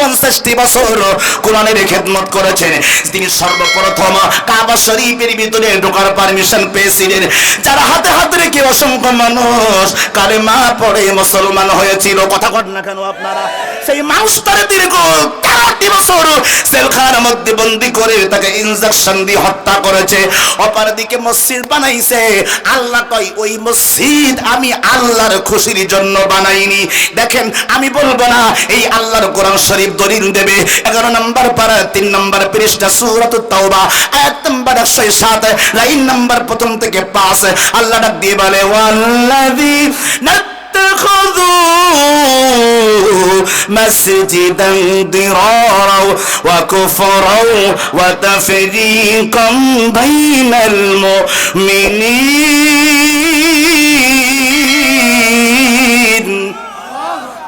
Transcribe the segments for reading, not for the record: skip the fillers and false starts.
50টি বছর কোরআনের খেদমত করেছেন। তিনি সর্বপ্রথম কাবা শরীফের ভিতরে ঢোকার পারমিশন পেয়েছিলেন। যারা হাতে হাতে রেখে অসংখ্য মানুষ কালেমা পড়ে মুসলমান হয়েছিল। কথা কন না কেন আপনারা? সেই মানুষটারে দীর্ঘ 13টি বছর জেলখানার মধ্যে বন্দী করে তাকে ইনজেকশন দিয়ে হত্যা করেছে। অপরদিকে মসজিদ বানাইছে। আল্লাহ কয় ওই মসজিদ আমি আল্লাহর খুশির জন্য বানাইনি। দেখেন আমি বলবো না, এই আল্লাহর কোরআন শরীফ দলিল দেবে। 11 নম্বর পারা 3 নম্বর পৃষ্ঠা সূরাতুত তাওবা আয়াত নম্বর 107 লাইন নম্বর প্রথম থেকে 5 আল্লাহ ডাক দিয়ে বলে ওয়াল্লাযী নাত্তাখাযু মাসজিদান দিরারা ওয়া কুফরা ওয়া তাফরীকাম বাইনাল মুমিনিন।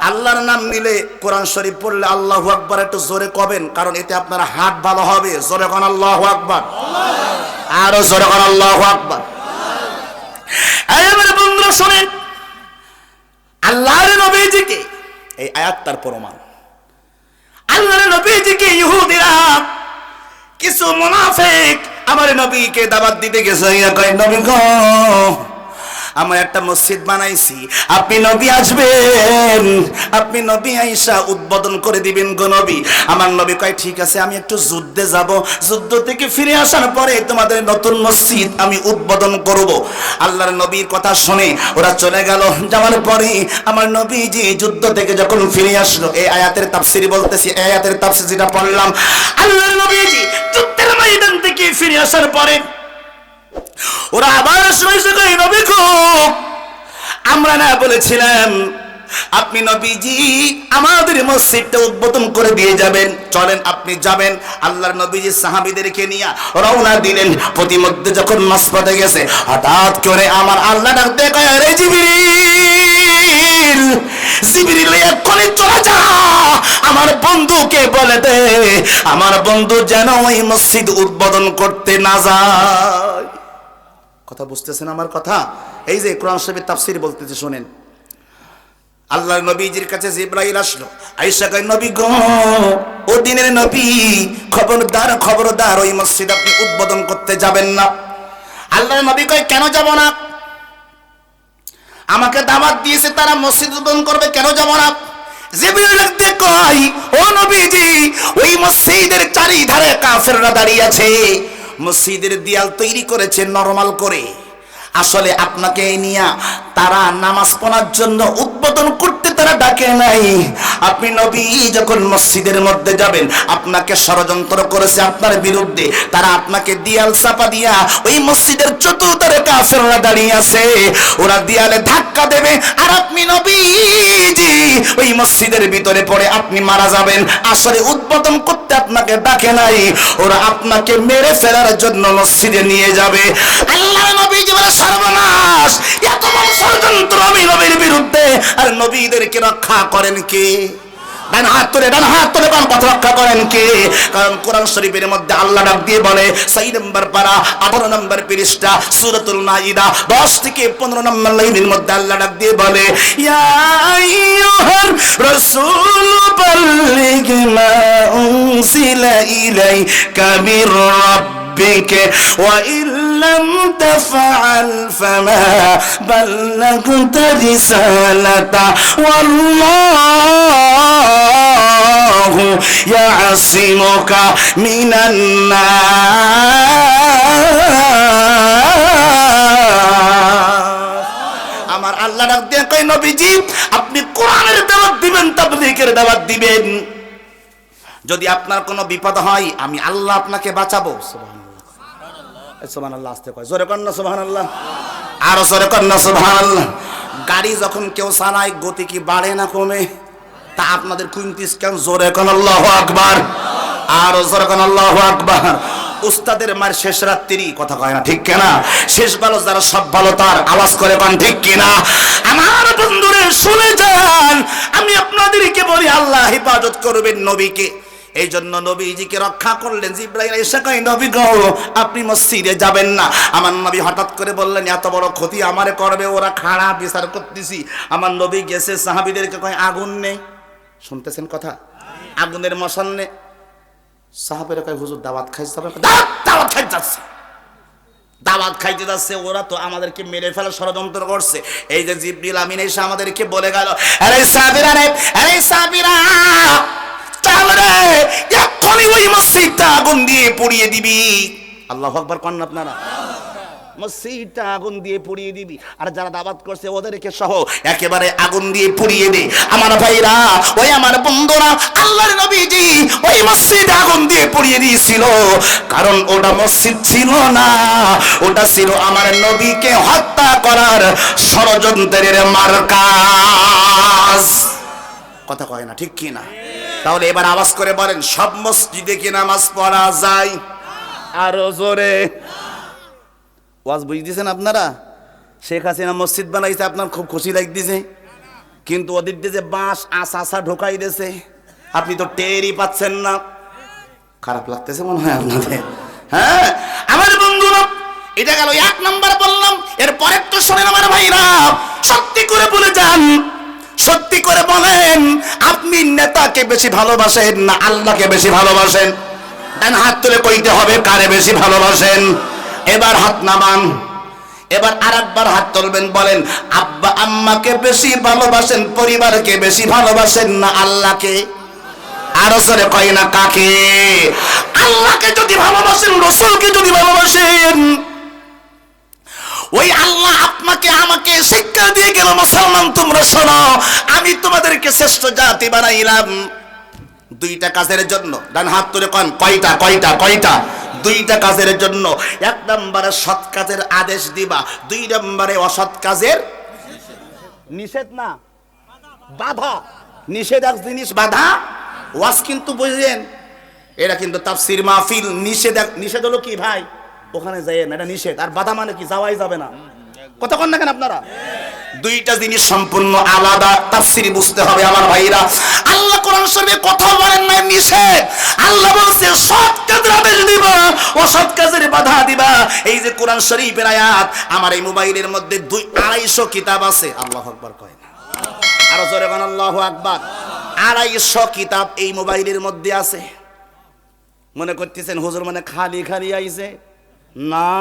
আল্লাহর নাম নিলে কোরআন শরীফ পড়লে আল্লাহু আকবার একটু জোরে কবেন, কারণ এতে আপনার হাত ভালো হবে। জোরে কোন আল্লাহু আকবার, আরো জোরে কোন আল্লাহু আকবার। আমার বন্ধুরা শুনেন, আল্লাহর নবীজিকে এই আয়াতটার প্রমাণ। আল্লাহর নবীজিকে ইহুদিরা কিছু মুনাফিক আমার নবীকে দাওয়াত দিতে গেছে। কয় নবী গো, আমরা একটা মসজিদ বানাইছি, আপনি নবী আসবেন, আপনি নবী আইসা উদ্বোধন করে দিবেন গো নবী। আমার নবী কয় ঠিক আছে, আমি একটু যুদ্ধে যাব, যুদ্ধ থেকে ফিরে আসার পরে তোমাদের নতুন মসজিদ আমি উদ্বোধন করব। আল্লাহর নবীর কথা শুনে ওরা চলে গেল। যাওয়ার পরে আমার নবীজি যুদ্ধ থেকে যখন ফিরে আসলো, এই আয়াতের তাফসীর বলতেছি, এই আয়াতের তাফসীর যেটা পড়লাম, আল্লাহর নবীজি যুদ্ধের ময়দান থেকে ফিরে আসার পরে ওরা আবার শুনেছে নবী খুব আমরা না বলেছিলাম আপনি নবীজি আমাদের মসজিদটা উদ্বোধন করে দিয়ে যাবেন, চলেন আপনি যাবেন। আল্লাহর নবীজি সাহাবীদেরকে নিয়ে রওনা দিলেন। প্রতিমধ্যে যখন মাসপথে গেছে, হঠাৎ করে আমার আল্লাহ ডাক দিয়ে কয় আরে জিবরিল, জিবরিল এক্ষুনি চলে যা, আমার বন্ধুকে বলে দে আমার বন্ধু যেন ওই মসজিদ উদ্বোধন করতে না যায়। কথা বুঝতেছেন আমার কথা? এই যে কোরআন শরীফের তাফসীর বলতেছে শুনেন। আল্লাহর নবীজির কাছে জিবরাইল আসলো, আয়েশা কয় নবী গো, ও দিনের নবী, খবরদার খবরদার ওই মসজিদ আপনি উদ্বোধন করতে যাবেন না। আল্লাহর নবী কয় কেন যাব না? আমাকে দাওয়াত দিয়েছে তারা মসজিদ উদ্বোধন করবে, কেন যাব না? জিবরাইল কয় ও নবীজি, ওই মসজিদের চারিধারে কাফেররা দাঁড়িয়ে আছে, মসজিদের দেয়াল তৈরি করেছে নরমাল করে। আসলে আপনাকে এই নিয়া তারা নামাজ পড়ার জন্য উদ্বোধন করতে তারা ডাকে নাই। আপনি নবী যখন মসজিদের মধ্যে যাবেন, আপনাকে ষড়যন্ত্র করেছে আপনার বিরুদ্ধে, তারা আপনাকে দেয়াল চাপা দিয়া ওই মসজিদের চতুর্ধারে কাফেররা দাঁড়িয়ে আছে, ওরা দেয়ালে ধাক্কা দেবে আর আপনি নবীজি ওই মসজিদের ভিতরে পড়ে আপনি মারা যাবেন। আসলে উদ্বোধন করতে আপনাকে ডাকে নাই, ওরা আপনাকে মেরে ফেলার জন্য মসজিদে নিয়ে যাবে। আল্লাহ নবীজি বলে সর্বনাশ, এত বড় ষড়যন্ত্র আমি নবীর বিরুদ্ধে, আর নবীদেরকে রক্ষা করেন কে? ডান হাত তুলে কোন পথ রক্ষা করেন কে? কারণ কোরআন শরীফের মধ্যে আল্লাহ ডাক দিয়ে বলে 6 নম্বর পারা 18 নম্বর পৃষ্ঠা সূরাতুল মাইদা 10 থেকে 15 নম্বর লাইনের মধ্যে আল্লাহ ডাক দিয়ে বলে ইয়া আইয়ুহার রাসূল বাল্লিগ মা উনজিলা ইলাইকা মির রাব্বিক ওয়া ইল্লাম তাফআল ফামা বাল্লাগতা রিসালাতা ওয়াল্লাহু ইয়াসিমুকা মিনান নাস। আমার আল্লাহ ডাক দিয়ে কয় নবীজি আপনি কোরআনের দাওয়াত দিবেন, তাবলীগের দাওয়াত দিবেন। যদি আপনার কোনো বিপদ হয় আমি আল্লাহ আপনাকে বাঁচাবো। সুবহানাল্লাহ, সুবহানাল্লাহ আস্তে কয়, জোরে কর না সুবহানাল্লাহ, আরো জোরে কর না সুবহানাল্লাহ। গাড়ি যখন কেউ চালায় গতি কি বাড়ে না কমে? তা আপনাদের 29 কেন? জোরে কর আল্লাহু আকবার, আরো জোরে কর আল্লাহু আকবার। উস্তাদের মার শেষ রাত্রি, কথা কয় না ঠিক কিনা? শেষ ভালো যারা সব ভালো তার, আওয়াজ করে পান ঠিক কিনা? আমার বন্ধুরে শুনে যান, আমি আপনাদেরকে বলি আল্লাহ হেফাজত করবেন নবীকে। এই জন্য নবীজিকে রক্ষা করলেন। জিবরাইল এসে কয় নবী গো আপনি মসজিদে যাবেন না। আমার নবী হঠাৎ করে বললেন এত বড় ক্ষতি আমারে করবে, ওরা খারাপ বিচার করতেছি। আমার নবী গেছে সাহাবীদেরকে কয় আগুন নেই, শুনতেছেন কথা? আগুনের মশান্নে সাহাবেরা কয় হুজুর দাওয়াত খাইতে হবে, দাওয়াত খাইতে যাচ্ছে, দাওয়াত খাইতে যাচ্ছে। ওরা তো আমাদেরকে মেরে ফেলা ষড়যন্ত্র করছে। এই যে জিবরিল আমিন এসে আমাদেরকে বলে গেল, আরে সাহাবীরা রে, আরে সাহাবীরা চল রে, এক্ষুনি ওই মসজিদটা আগুন দিয়ে পুড়িয়ে দিবি। আল্লাহু আকবার কোন আপনারা? মসজিদটা আগুন দিয়ে পুড়িয়ে দিবি, আর যারা দাওয়াত করছে ওদেরকে সহ একেবারে আগুন দিয়ে পুড়িয়ে দে। আমার ভাইরা, ওই আমার বন্ধুরা, আল্লাহর নবীজি ওই মসজিদ আগুন দিয়ে পুড়িয়ে দিয়েছিল, কারণ ওটা মসজিদ ছিল না, ওটা ছিল আমার নবীকে হত্যা করার ষড়যন্ত্রের মার্কাজ। কথা কয় না, ঠিক কি না? তাহলে এবার আওয়াজ করে বলেন, সব মসজিদে কি নামাজ পড়া যায়? আরো জোরে। ওয়াজ বুঝতেছেন আপনারা? শেখ হাসিনা মসজিদ বানাইছে, আপনার খুব খুশি লাগতেছে, কিন্তু ওদের যে বাঁশ আসা ঢোকাই দিয়েছে, আপনি তো টেরই পাচ্ছেন না। খারাপ লাগতেছে মনে হয় আপনাদের? হ্যাঁ আমার বন্ধুরা, এটা গেল এক নাম্বার বললাম। এর পরের তো শোনেন আমার ভাইরা, সত্যি করে বলে যান, সত্যি করে বলেন, আপনি নেতাকে বেশি ভালোবাসেন না আল্লাহকে বেশি ভালোবাসেন? ডান হাত তুলে কইতে হবে কারে বেশি ভালোবাসেন। এবার হাত নামান, এবার আরেকবার হাত তুলবেন, বলেন আব্বা আম্মাকে বেশি ভালোবাসেন, পরিবারকে বেশি ভালোবাসেন না আল্লাহকে? আরো জোরে কয় না কাকে? আল্লাহকে যদি ভালোবাসেন, রাসূলকে যদি ভালোবাসেন, ওই আল্লাহ আপনাকে আমাকে শিক্ষা দিয়ে গেল, মুসলমান তোমরা শোনো, আমি তোমাদেরকে শ্রেষ্ঠ জাতি বানাইলাম দুইটা কাজের জন্য। ডান হাত তুলে কোন কয়টা? কয়টা? কয়টা? দুইটা কাজের জন্য। এক নম্বরে সৎ কাজের আদেশ দিবা, দুই নম্বরে অসৎ কাজের নিষেধ। না বাধা, নিষেধ এক জিনিস, বাধা ওয়াজ কিন্তু বুঝলেন, এটা কিন্তু তাফসীর মাহফিল। নিষেধ, নিষেধ হলো কি ভাই? ওখানে যাইয়েন, এটা নিষেধ। আর বাধা মানে কি? যাওয়াই যাবে না। কথা কন না কেন আপনারা? দুইটা জিনিস সম্পূর্ণ আলাদা, তাফসীর বুঝতে হবে আমার ভাইরা। আল্লাহ কোরআন শরীফে কথা বলেন না নিষেধ, আল্লাহ বলছে সৎ কাজের আদেশ দিবা, অসৎ কাজের বাধা দিবা। এই যে কোরআন শরীফের আয়াত, আমার এই মোবাইলের মধ্যে 250 কিতাব আছে। আল্লাহু আকবার কয় না? আরো জোরে বলেন আল্লাহু আকবার। 250 কিতাব এই মোবাইলের মধ্যে আছে। মনে করতেছেন হুজুর মানে খালি খালি আইছে? না,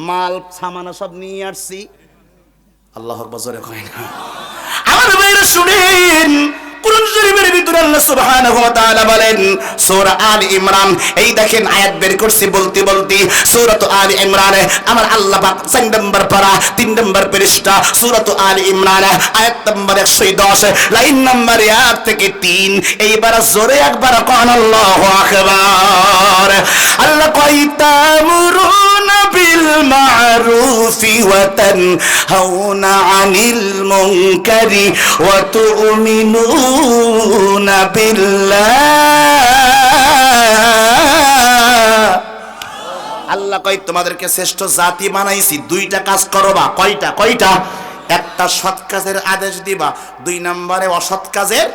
মাল সামানা সব নিয়ে আসছি। আল্লাহু আকবার জোরে কয় না? আমার ভাইরা শুনেন, কোরআন শরীফের ভিতরে আল্লাহ সুবহানাহু ওয়া তাআলা বলেন, সূরা আল ইমরান, এই দেখেন আয়াত বের করছি বলতে বলতে, সূরা আল ইমরান, আমার আল্লাহ পাক 4 নম্বর পারা 3 নম্বর পৃষ্ঠা, সূরা আল ইমরান আয়াত নম্বর 110, লাইন নম্বর 1 থেকে 3। এইবার জোরে একবার কোন আল্লাহু আকবার। আল্লাহ কয় তামুরুনা বিল মা'রুফি ওয়া তানহাউনা আনিল মুনকারি ওয়া তু'মিনুনা বিল্লাহ। আল্লাহ কয় তোমাদেরকে শ্রেষ্ঠ জাতি বানাইছি, দুইটা কাজ করবা। কয়টা? কয়টা? একটা সৎ কাজের আদেশ দিবা, 2 নম্বরে অসৎ কাজের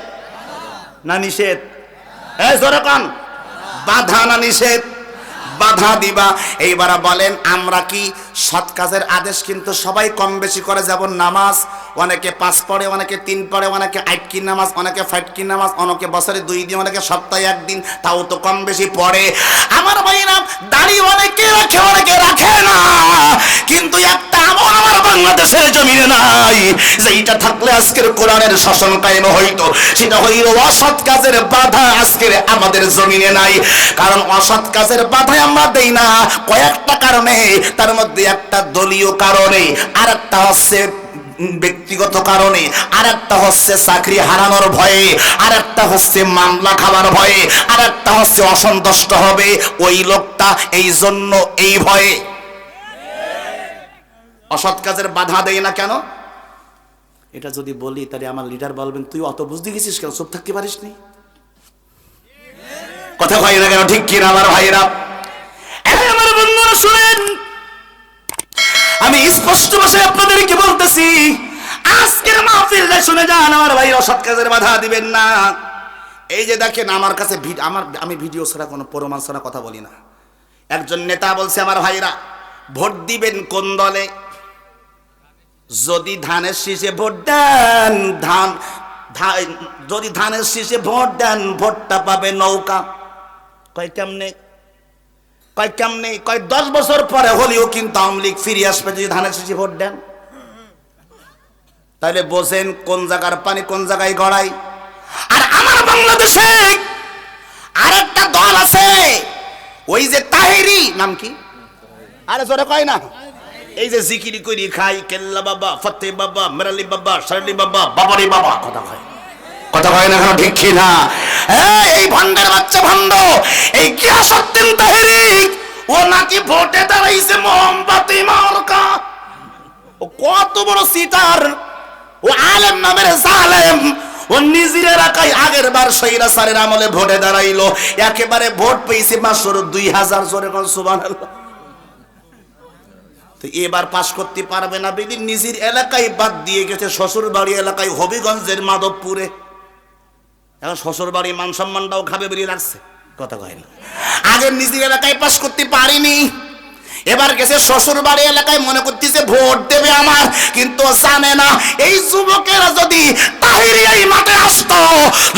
না নিষেধ? এই জোরে কোন? বাধা না নিষেধ? বাধা দিবা। এইবার বলেন আমরা কি সৎ কাজের আদেশ কিন্তু সবাই কম বেশি করে, যেমন নামাজ, অনেকে 5 পড়ে, অনেকে 3 পড়ে, অনেকে 8 কি নামাজ, অনেকে 5 কি নামাজ, অনেকে বছরে 2 দিন, অনেকে সপ্তাহে 1 দিন, তাও তো কম বেশি পড়ে। আমার ভাইরা, দাড়ি অনেকে রাখে, অনেকে রাখে না, কিন্তু একটা আমল আমার বাংলাদেশের জমিনে নাই, যেটা থাকলে আজকের কোরআনের শাসন কায়েম হইতো। সেটা হইল অসৎ কাজের বাধা আজকের আমাদের জমিনে নাই। কারণ অসৎ কাজের বাধা আমরা দেই না কয়েকটা কারণে, তার মধ্যে একটা দলীয় কারণে, আর একটা হচ্ছে ব্যক্তিগত কারণে, আর একটা হচ্ছে চাকরি হারানোর ভয়ে, আর একটা হচ্ছে মামলা খাবার ভয়ে, আর একটা হচ্ছে অসন্তুষ্ট হবে ওই লোকটা, এই জন্য এই ভয়ে অসৎ কাজের বাধা দেয় না। কেন? এটা যদি বলি তাহলে আমার লিডার বলবেন তুই অত বুঝতে গেছিস কেন, চুপ থাকতে পারিস নি? কথা কয় না কেন? ঠিক কিনা আমার ভাইরা? আমার বন্ধুরা শুনেন, আমি স্পষ্ট ভাষায় আপনাদেরকে বলতেছি, আজকের মাহফিলটা শুনে যান আমার ভাই, অসৎ কাজের বাধা দিবেন না। এই যে দেখেন আমার কাছে আমি ভিডিও ছাড়া কোনো প্রমাণ ছাড়া কথা বলি না। একজন নেতা বলছে আমার ভাইরা ভোট দিবেন কোন দলে? যদি ধানের শীষে ভোট দেন, যদি ধানের শীষে ভোট দেন ভোটটা পাবে নৌকা। কয় কেমনে? কয় কেমনে? কয় 10 বছর পরে হলেও কিন্তু আওয়ামী লীগ ফিরে আসবে যদি ধানের শীষে ভোট দেন। তাহলে বোঝেন কোন জায়গার পানি কোন জায়গায় গড়াই। আর আমার বাংলাদেশে আরেকটা দল আছে, ওই যে তাহেরি, নাম কি? আরে জোরে কয় না। এই যে জিকিরি করি খাই, কেল্লা বাবা, ফতে বাবা, মেরালি বাবা, শারলি বাবা, বাবারি বাবা, কথা কয়, কথা কয় না, ঠিক কি না? এই ভণ্ডের বাচ্চা ভণ্ড, এই গিয়াসউদ্দিন তাহেরি, ও নাকি ভোটে দাঁড়াইছে মোমবাতি মার্কা। ও কত বড় সিটার! ও আলেম নামের জালেম। ও নিজের এলাকায় আগের বার সৈরাচারের আমলে ভোটে দাঁড়াইলো, একেবারে ভোট পেয়েছে মাত্র 2000। জোরে কোন সুবহানাল্লাহ। তো এবার পাশ করতে পারবে না বেদিন নিজের এলাকায় বাদ দিয়ে গেছে শ্বশুর বাড়ি এলাকায় হবিগঞ্জের মাধবপুরে। এখন শ্বশুর বাড়ি মান সম্মানটাও খাবে বেরিয়ে লাগছে, কথা কয় না। আগের নিজের এলাকায় পাশ করতে পারিনি, এবার গেছে শ্বশুর বাড়ি এলাকায়, মনে করতেছে ভোট দেবে আমার, কিন্তু জানে না এই যুবকেরা যদি তাহিরি এই মাঠে আসতো,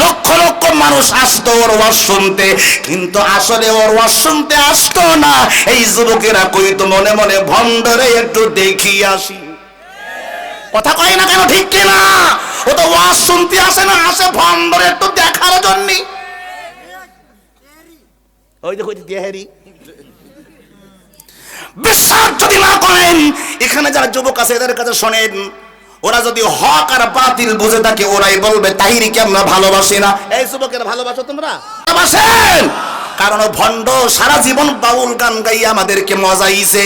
লক্ষ লক্ষ মানুষ আসতো ওর ওয়াজ শুনতে, কিন্তু আসলে ওর ওয়াজ শুনতে আসতো না। এই যুবকেরা কইতো মনে মনে ভণ্ডরে একটু দেখি আসি, কথা কয় না কেন, ঠিক কিনা? ও তো ওয়াজ শুনতে আসে না, আসে ভণ্ডরে একটু দেখার জন্য। ওই যে কইতে তেহারি। বিশ্বাস যদি না করেন, এখানে যারা যুবক আছে এদের কাছে শোনেন, ওরা যদি হক আর বাতিল বুঝে থাকে ওরাই বলবে তাহিরিকে আমরা ভালোবাসি না। এই যুবকেরা ভালোবাসো তোমরা? ভালোবাসেন, কারণ ভণ্ড সারা জীবন বাউল গান গাই আমাদেরকে মজাইছে।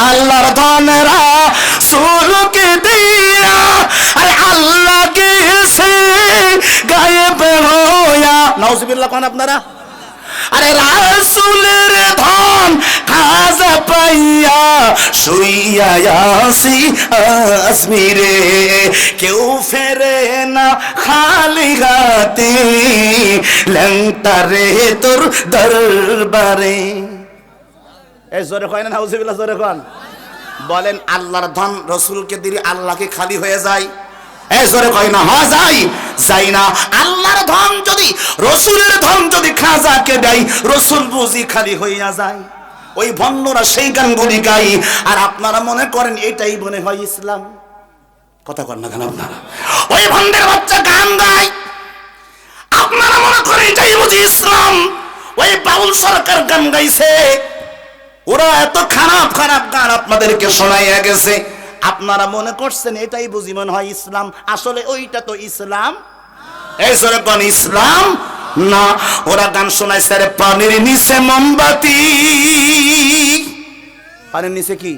আল্লাহর ধনেরা সুলকে দিয়া আরে আল্লাহকে এসে গায়েব হইয়া, নাউজুবিল্লাহ কোন আপনারা? আরে রাসূলের ধন খাজা পাইয়া শুইয়া আসি আসমিরে, কেউ ফেরে না খালি হাতে ল্যাংটা রে তোর দরবারে। এই জোরে কয় না নাউজুবিল্লাহ, জোরে কোন। বলেন আল্লাহর ধন রাসূলকে দিলে আল্লাহকে খালি হয়ে যায়? এই জোরে কয় না, হওয়া যায়? যাই না। আল্লাহর ধন যদি, রাসূলের ধন যদি খাজাকে দেয়, রাসূল বুঝি খালি হইয়া যায়? ওই ভণ্ডরা সেই গানগুলি গাই, আর আপনারা মনে করেন এটাই মনে হয় ইসলাম, কথা কন না কেন আপনারা? ওই ভণ্ডের বাচ্চা গান গায়, আপনারা মনে করেন এটাই বুঝি ইসলাম। ওই বাউল সরকার গান গাইছে, ওরা এত খারাপ খারাপ গান আপনাদেরকে শোনাইয়া গেছে, আপনারা মনে করছেন এটাই বুঝি মনে হয় ইসলাম। আসলে ওইটা তো ইসলাম। এই জোরে কোন ইসলাম না। ওরা গান শোনাইছে রে পানির নিচে মোমবাতি, পানির নিচে কি?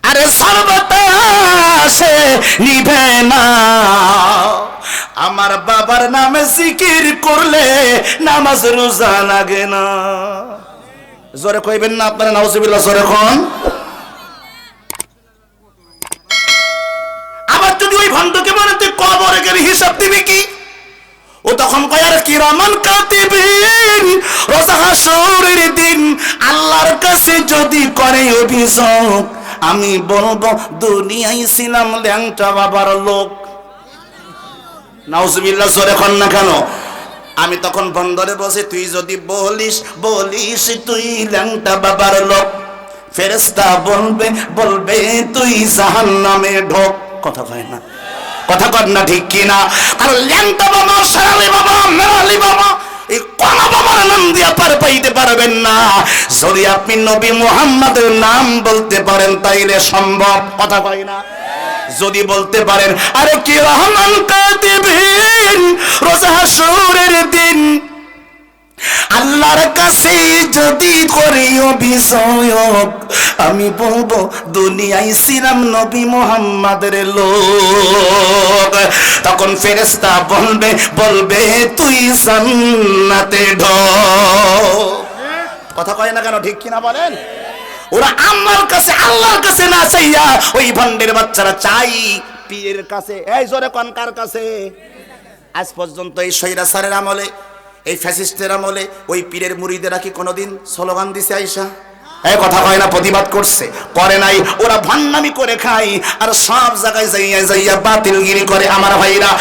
আরে সর্বতাসে নিভে না, আমার বাবার নামে জিকির করলে নামাজ রোজা লাগে না। জোরে কইবেন না আপনারা নাউজুবিল্লাহ, জোরে কোন। আবার যদি ওই ভণ্ডকে বলে তুই কবরে গেলে হিসাব দিবি কি, ও তখন কয় আর কিরামান কাতিবিন, রোজ হাসরের দিন আল্লাহর কাছে যদি করে অভিযোগ, আমি বলবো দুনিয়ায় ছিলাম ল্যাংটা বাবার লোক। নাউজুবিল্লাহ, জোরে কোন না কেন? আমি তখন ভণ্ডরে বসে, তুই যদি বলিস বলিস তুই ল্যাংটা বাবার লোক, ফেরেশতা বলবে বলবে তুই জাহান্নামে ঢোক, কথা কয় না, কথা কর না, ঠিক কিনা? আর ল্যাংটা বাবা, শালি বাবা, মেরালি বাবা, এই কোন বাবার নাম দিয়া পার পাইতে পারবেন না। যদি আপনি নবী মুহাম্মদের নাম বলতে পারেন তাইলে সম্ভব, কথা কয় না? যদি বলতে পারেন আরে কি রহমান কাতিবিন, রোজ হাসরের দিন আল্লাহর কাছে যদি করি অভিযোগ, আমি বলবো দুনিয়ায় ছিলাম নবী মুহাম্মাদের লোক, তখন ফেরেশতা বলবে বলবে তুই জান্নাতে ঢোক, কথা কয় না কেন, ঠিক কিনা বলেন? ওরা আমার কাছে আল্লাহর কাছে না চাইয়া ওই ভণ্ডের বাচ্চারা চাই পীরের কাছে। এই জোরে কোন কার কাছে? আজ পর্যন্ত এই স্বৈরাচারের আমলে, এই ফ্যাসিস্টের আমলে ওই পীরের মুরিদেরা কি কোনোদিন স্লোগান দিছে আইসা? এই কথা কয় না, প্রতিবাদ করছে, করে নাই, ওরা ভণ্ডামি করে খায় আর সব জায়গায় যাইয়া যাইয়া বাতিলগিরি করে। আমার ভাইরা,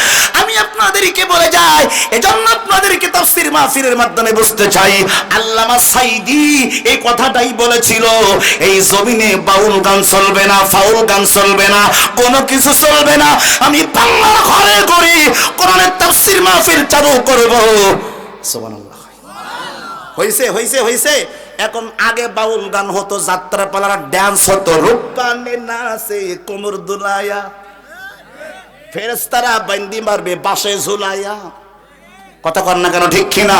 আমি আপনাদেরকে বলে যাই, এজন্য আপনাদেরকে তাফসীর মাহফিলের মাধ্যমে বুঝতে চাই, আল্লামা সাঈদী এই কথাটাই বলেছিল, এই জমিনে বাউল গান চলবে না, ফাউল গান চলবে না, কোনো কিছু চলবে না। আমি বাংলার ঘরে ঘরে কোরআনের তাফসীর মাহফিল চালু করব। সুবহানাল্লাহ। হইছে হইছে হইছে। এখন আগে বাউল গান হতো, যাত্রা পালার ডান্স হতো, রূপবানে নাচে কোমর দুলায়া, ফেরেশতারা বান্দি মারবে বাঁশে ঝুলাইয়া। কথা কর না কেন, ঠিক কিনা?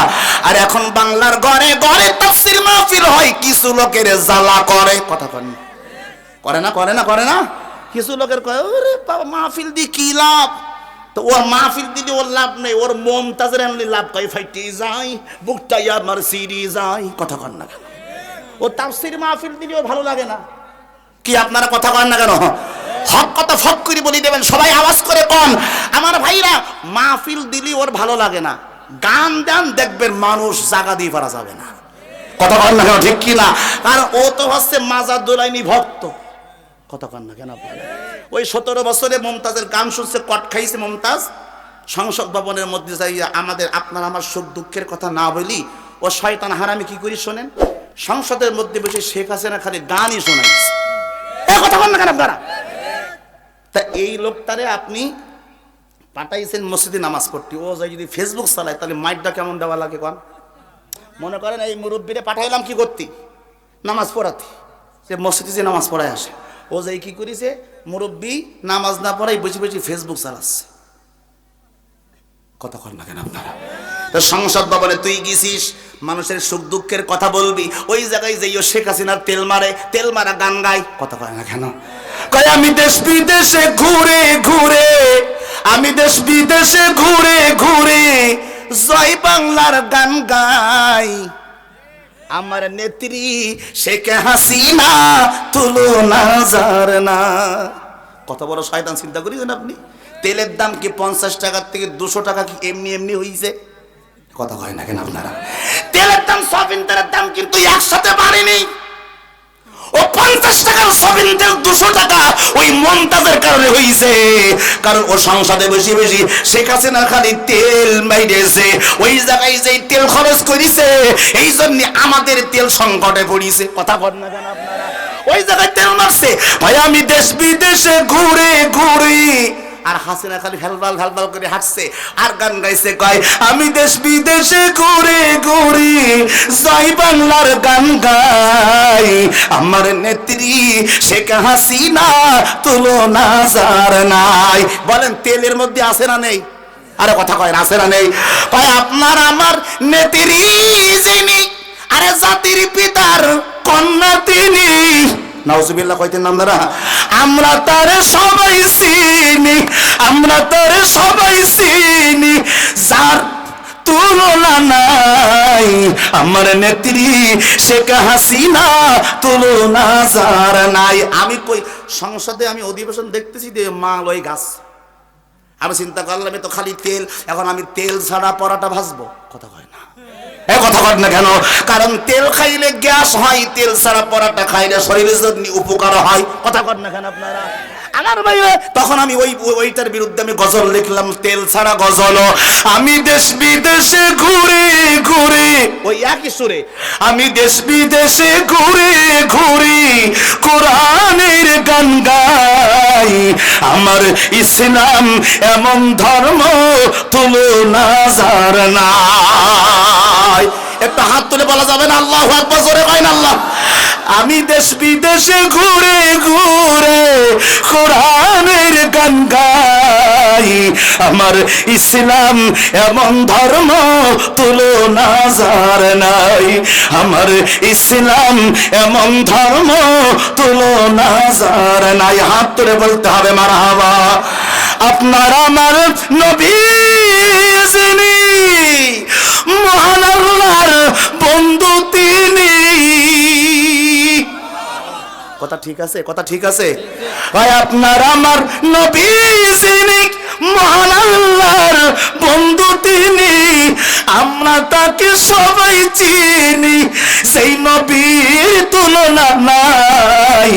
আর এখন বাংলার ঘরে ঘরে তাফসীর মাহফিল হয়, কিছু লোকের জ্বালা করে। কথা কর না, করে না করে না করে না। কিছু লোকের কয়, ওরে বাবা মাহফিল দি কি লাভ? তো ওর মাহফিল দিলে ওর লাভ নেই, ওর মমতাজের এমনি লাভ পাই, ফাইটে যায় বুকটা আমার সিরি যায়। কথা কর না কেন? ও তাফসীর মাহফিল দিলে ওর ভালো লাগে না কি? আপনারা কথা কন না কেন? হক কথা ফক করে বলি দেবেন, সবাই আওয়াজ করে কোন। আমার ভাইরা, মাহফিল দিলে ওর ভালো লাগে না, গান দেন দেখবেন মানুষ জায়গা দিয়ে পারা যাবে না। কথা কন না কেন, ঠিক কি না? কারণ ও তো হচ্ছে মাজার দোলাইনি ভক্ত। কথা কন না কেন? ওই 17 বছরে মমতাজের গান শুনছে, কট খাইছে মমতাজ। সংসদ ভবনের মধ্যে যাইয়া আমাদের আপনার আমার সুখ দুঃখের কথা না বলি, ও শয়তান হারামি কি করি শোনেন, সংসদের মধ্যে বসে শেখ হাসিনা খালি গানই শোনাইছে। কথা বল না কেন আপনারা? তা এই লোকটারে আপনি পাঠাইছেন মসজিদে নামাজ পড়তে, ও যাই যদি ফেসবুক চালায় তাহলে মাইকটা কেমন দেওয়া লাগে কোন? মনে করেন এই মুরব্বীরে পাঠাইলাম কি করতে? নামাজ পড়াতে, সে মসজিদে যে নামাজ পড়ায় আসে, ও যাই কি করেছে, মুরব্বী নামাজ না পড়াই বসে বসে ফেসবুক চালাচ্ছে। কথা কর না কেন আপনারা? সংসদ ভবনে তুই গেছিস, মানুষের সুখ দুঃখের কথা বলবি, ওই জায়গায় যাইও শেখ হাসিনার তেল মারে, তেল মারা গান গায়। কথা কয় না কেন? কয় আমি দেশ বিদেশে ঘুরে ঘুরে, আমি দেশ বিদেশে ঘুরে ঘুরে জয় বাংলার গান গাই, আমার নেত্রী শেখ হাসিনা তুলনা যার না। কত বড় শয়তান চিন্তা করেছেন আপনি? তেলের দাম কি 50 টাকার থেকে 200 টাকা কি এমনি এমনি হইছে? কথা কয় না কেন আপনারা? তেলের দাম, সয়াবিন তেলের দাম কিন্তু একসাথে বাড়েনি। ও 50 টাকার সয়াবিন তেল 200 টাকা ওই মমতাজের কারণে হইছে, কারণ ও সংসদে বেশি বেশি শেখ হাসিনা খালি তেল মাইরেছে, ওই জায়গায় যেই তেল খরচ করেছে, এই জন্য আমাদের তেল সংকটে পড়িছে। কথা কয় না কেন আপনারা? ওই জায়গায় তেল মারছে। ভাই আমি দেশ বিদেশে ঘুরে ঘুরে, আর হাসিনা খালি ভ্যালভাল ভ্যালভাল করে হাঁটছে আর গান গাইছে, কয় আমি দেশ বিদেশে ঘুরে ঘুরে জয় বাংলার গান গাই, আমার নেত্রী শেখ হাসিনা তুলনা যার নাই। বলেন তেলের মধ্যে আছে না নেই? আরে কথা কয় আছে না নেই? কয় আপনার আমার নেত্রী যিনি, আরে জাতির পিতার কন্যা তিনি। নাউজুবিল্লাহ কইতেন না আপনারা? আমরা তারে সবাই চিনি, আমরা তারে সবাই চিনি, যার তুলনা নাই, আমার নেত্রী শেখ হাসিনা তুলনা যার নাই। আমি কই সংসদে আমি অধিবেশন দেখতেছি যে মাল ওই গাছ, আমি চিন্তা করলাম তো খালি তেল, এখন আমি তেল ছাড়া পরাটা ভাজবো। কথা কয় না? কথা কর না কেন? কারণ তেল খাইলে গ্যাস হয়, তেল ছাড়া পরাটা খাইলে শরীরের জন্য উপকার হয়। কথা কর না কেন আপনারা? আমার ভাই, তখন আমি ওইটার বিরুদ্ধে আমি গজল লিখলাম, তেল ছাড়া গজল। আমি দেশ বিদেশে ঘুরে ঘুরে, ওই একই সুরে, আমি দেশ বিদেশে ঘুরে ঘুরে কোরআনের গান গাই, আমার ইসলাম এমন ধর্ম তুলনা যার নাই। একটা হাত তুলে বলা যাবে না আল্লাহু আকবার? জোরে কয় না আল্লাহ। আমি দেশ বিদেশে ঘুরে ঘুরে কোরআনের গান গাই, আমার ইসলাম এমন ধর্ম তুলনা যার নাই, আমার ইসলাম এমন ধর্ম তুলনা যার নাই। হাত তুলে বলতে হবে মারহাবা। আপনার আমার নবী যিনি, মহান আল্লাহর বন্ধু তিনি। কথা ঠিক আছে? কথা ঠিক আছে ভাই? আপনার আমার নবী যিনি, মহান আল্লাহর বন্ধু তিনি, আমরা তাকে সবাই চিনি, সেই নবীর তুলনা নাই।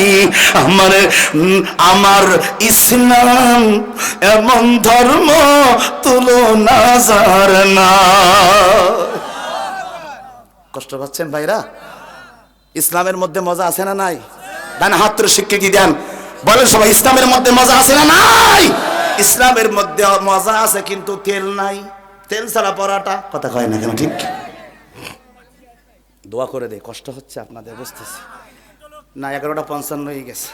আমার ইসলাম এমন ধর্ম তুলনা যার না। কষ্ট পাচ্ছেন ভাইরা? ইসলামের মধ্যে মজা আছে না নাই? ডান হাত তুলে স্বীকৃতি দেন, বলেন সবাই ইসলামের মধ্যে মজা আছে না নাই? ইসলামের মধ্যে মজা আছে, কিন্তু তেল নাই। তেল ছাড়া পরাটা, কথা কয় না কেন? ঠিক, দোয়া করে দেয়। কষ্ট হচ্ছে আপনাদের, বুঝতেছি না। 11:55 হয়ে গেছে,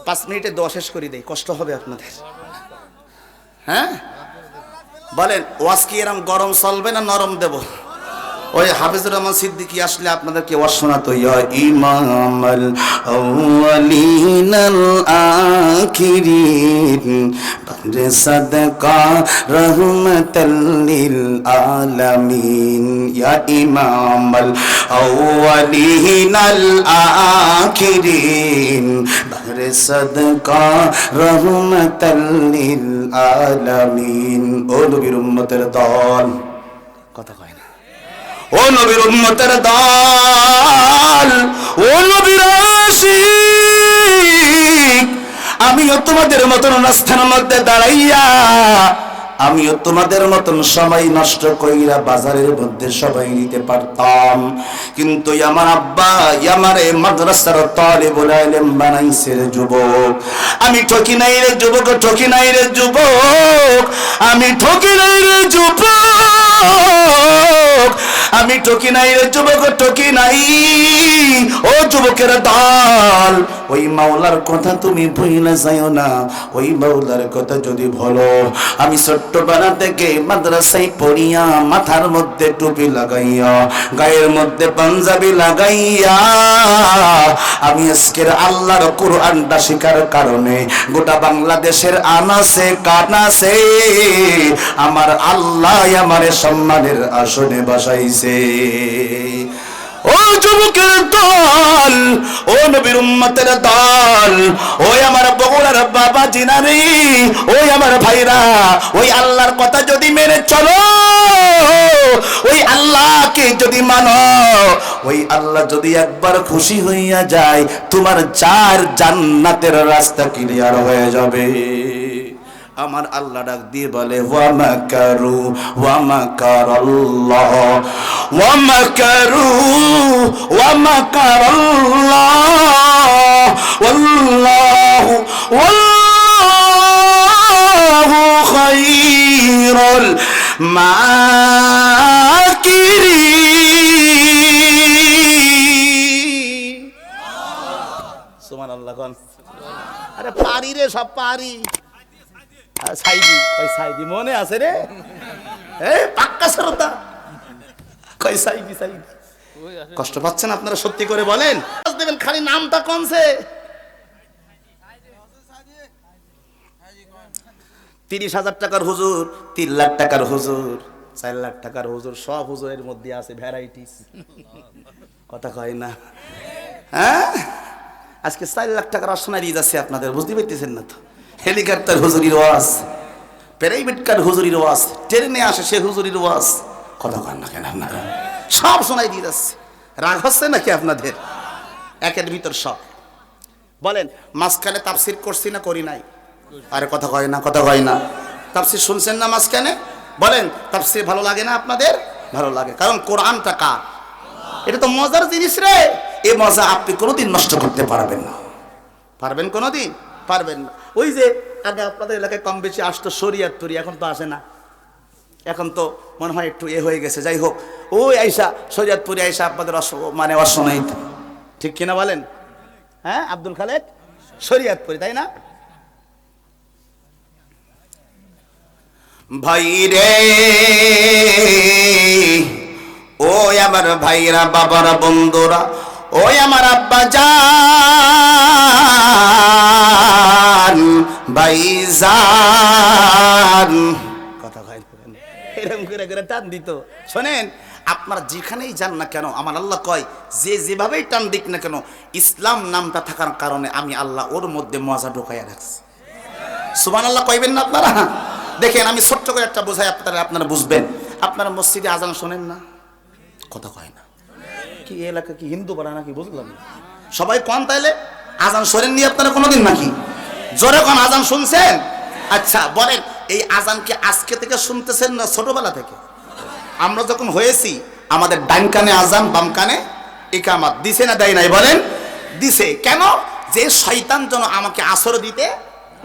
5 মিনিটে দোয়া শেষ করে দেয়, কষ্ট হবে আপনাদের। হ্যাঁ বলেন, ওয়াজ কি এরকম গরম চলবে না নরম দেব? ওই হাফিজুর রহমান সিদ্দিকী আসলে আপনাদেরকে ওয়াজ শোনাতো, ইয়া ইমামাল আউয়ালিনাল আখিরিন রে সাদকা রহমাতাল লিল আলামিন, ইয়া ইমামাল আউয়ালিনাল আখিরিন রে সাদকা রহমাতাল লিল আলামিন। ও নবীর উম্মতের দল, কথা কয় না, ও নবীর উম্মতের দল, ও নবীর আশিক, আমিও তোমাদের মতন রাস্তার মধ্যে দাঁড়াইয়া, আমিও তোমাদের মতন সময় নষ্ট কইরা বাজারের মধ্যে সবাই নিতে পারতাম, কিন্তু আমার আব্বা আমারে মাদ্রাসার তালিবুল ইলম বানাইছে রে যুবক। আমি ঠকি নাই রে যুবক, ঠকি নাই রে যুবক, আমি ঠকি নাই রে যুবক, আমি ঠকি নাই রে যুবক, ঠকি নাই। ও যুবকের দল, ওই মাওলার কথা তুমি ভুলে যাও না। ওই মাওলার কথা যদি বলো, আমি ছোট্টবেলা থেকে মাদ্রাসায় পড়িয়া, মাথার মধ্যে টুপি লাগাইয়া, গায়ের মধ্যে পাঞ্জাবি লাগাইয়া, আমি আজকের আল্লাহর কোরআনটা শিখার কারণে গোটা বাংলাদেশের আনাসে কানাসে আমার আল্লাহ আমারে সম্মানের আসনে বসাইছে। ও যুবকের দল, ও নবীর উম্মতের দল, ওই আমার বগুড়ার বাবা জিনারি, ওই আমার ভাইরা, ওই আল্লাহর কথা যদি মেনে চলো, ওই আল্লাহকে যদি মানো, ওই আল্লাহ যদি একবার খুশি হইয়া যায়, তোমার 4 জান্নাতের রাস্তা ক্লিয়ার হয়ে যাবে। আমার আল্লাহ ডাক দিয়ে বলে, ওয়া মাকারু ওয়া মাকারাল্লাহ, ওয়া মাকারু ওয়া মাকারাল্লাহ, ওয়াল্লাহু খায়রুল মাকিরিন। সুবহানাল্লাহ। কোন আরে পারি রে, সব পারি। সাইদি, কই সাইদি মনে আছে রে? এই পাক্কা শ্রোতা, কই সাইদি, সাইদি। কষ্ট পাচ্ছেন আপনারা? সত্যি করে বলেন, দেবেন খালি নামটা কোনছে? 30,000 টাকার হুজুর, 3 লাখ টাকার হুজুর, 4 লাখ টাকার হুজুর, সব হুজুরের মধ্যে আছে ভ্যারাইটিস, কথা কয় না? হ্যাঁ, আজকে 4 লাখ টাকার আসনা দিয়ে যাচ্ছে আপনাদের, বুঝতে পারতেছেন না তো? হেলিকপ্টার হুজুরির ওয়াজ, প্রাইভেট কার হুজুরির ওয়াজ, ট্রেনে আসে সে হুজুরির ওয়াজ, কথা কন না কেন আপনারা? সব শোনাই দিয়ে যাচ্ছে। রাগ হচ্ছে নাকি আপনাদের? একের ভিতর সব। বলেন, মাঝখানে তাফসির করছি না করি নাই? আরে কথা কয় না, কথা কয় না। তাফসির শুনছেন না মাঝখানে? বলেন, তাফসির ভালো লাগে না আপনাদের? ভালো লাগে, কারণ কোরআনটা কার? এটা তো মজার জিনিস রে। এই মজা আপনি কোনোদিন নষ্ট করতে পারবেন না। পারবেন কোনোদিন? পারবেন না। ওই যে আগে আপনাদের এলাকায় কম বেশি আসতো শরিয়াত তরি, এখন তো আসে না। এখন তো মনে হয় একটু হয়ে গেছে। যাই হোক, ওই আইসা শরিয়াতপুরি আইসা আপনাদের মানে অশোনাই, ঠিক কিনা বলেন? হ্যাঁ, আব্দুল খালেক শরিয়াতপুরি, তাই না? ভাই রে, ও আমার ভাইরা, বাবারা, বন্ধুরা, ওই আমার আব্বা জান, ভাইজান, কথা কয় এরকম করে করে টান দিত। শোনেন, আপনারা যেখানেই যান না কেন, আমার আল্লাহ কয় যে যেভাবেই টান দিক না কেন, ইসলাম নামটা থাকার কারণে আমি আল্লাহ ওর মধ্যে মজা ঢোকাইয়া রাখছি। সুবহানাল্লাহ কইবেন না আপনারা? দেখেন আমি ছোট্ট করে একটা বোঝাই, আপনারা বুঝবেন। আপনারা মসজিদে আজান শোনেন না? কথা কয় না কি? এলাকা কি হিন্দু পাড়া নাকি বুঝলাম না। সবাই কোন তাইলে আজান শোনেননি আপনারা কোনোদিন নাকি? জোরে কোন আজান শুনছেন? আচ্ছা বলেন, এই আজান কি আজকে থেকে শুনতেছেন না ছোটবেলা থেকে? আমরা যখন হয়েছি আমাদের ডান কানে আজান, বাম কানে ইকামত দিছে না দেয় নাই? বলেন দিছে। কেন? যে শয়তান যেন আমাকে আসর দিতে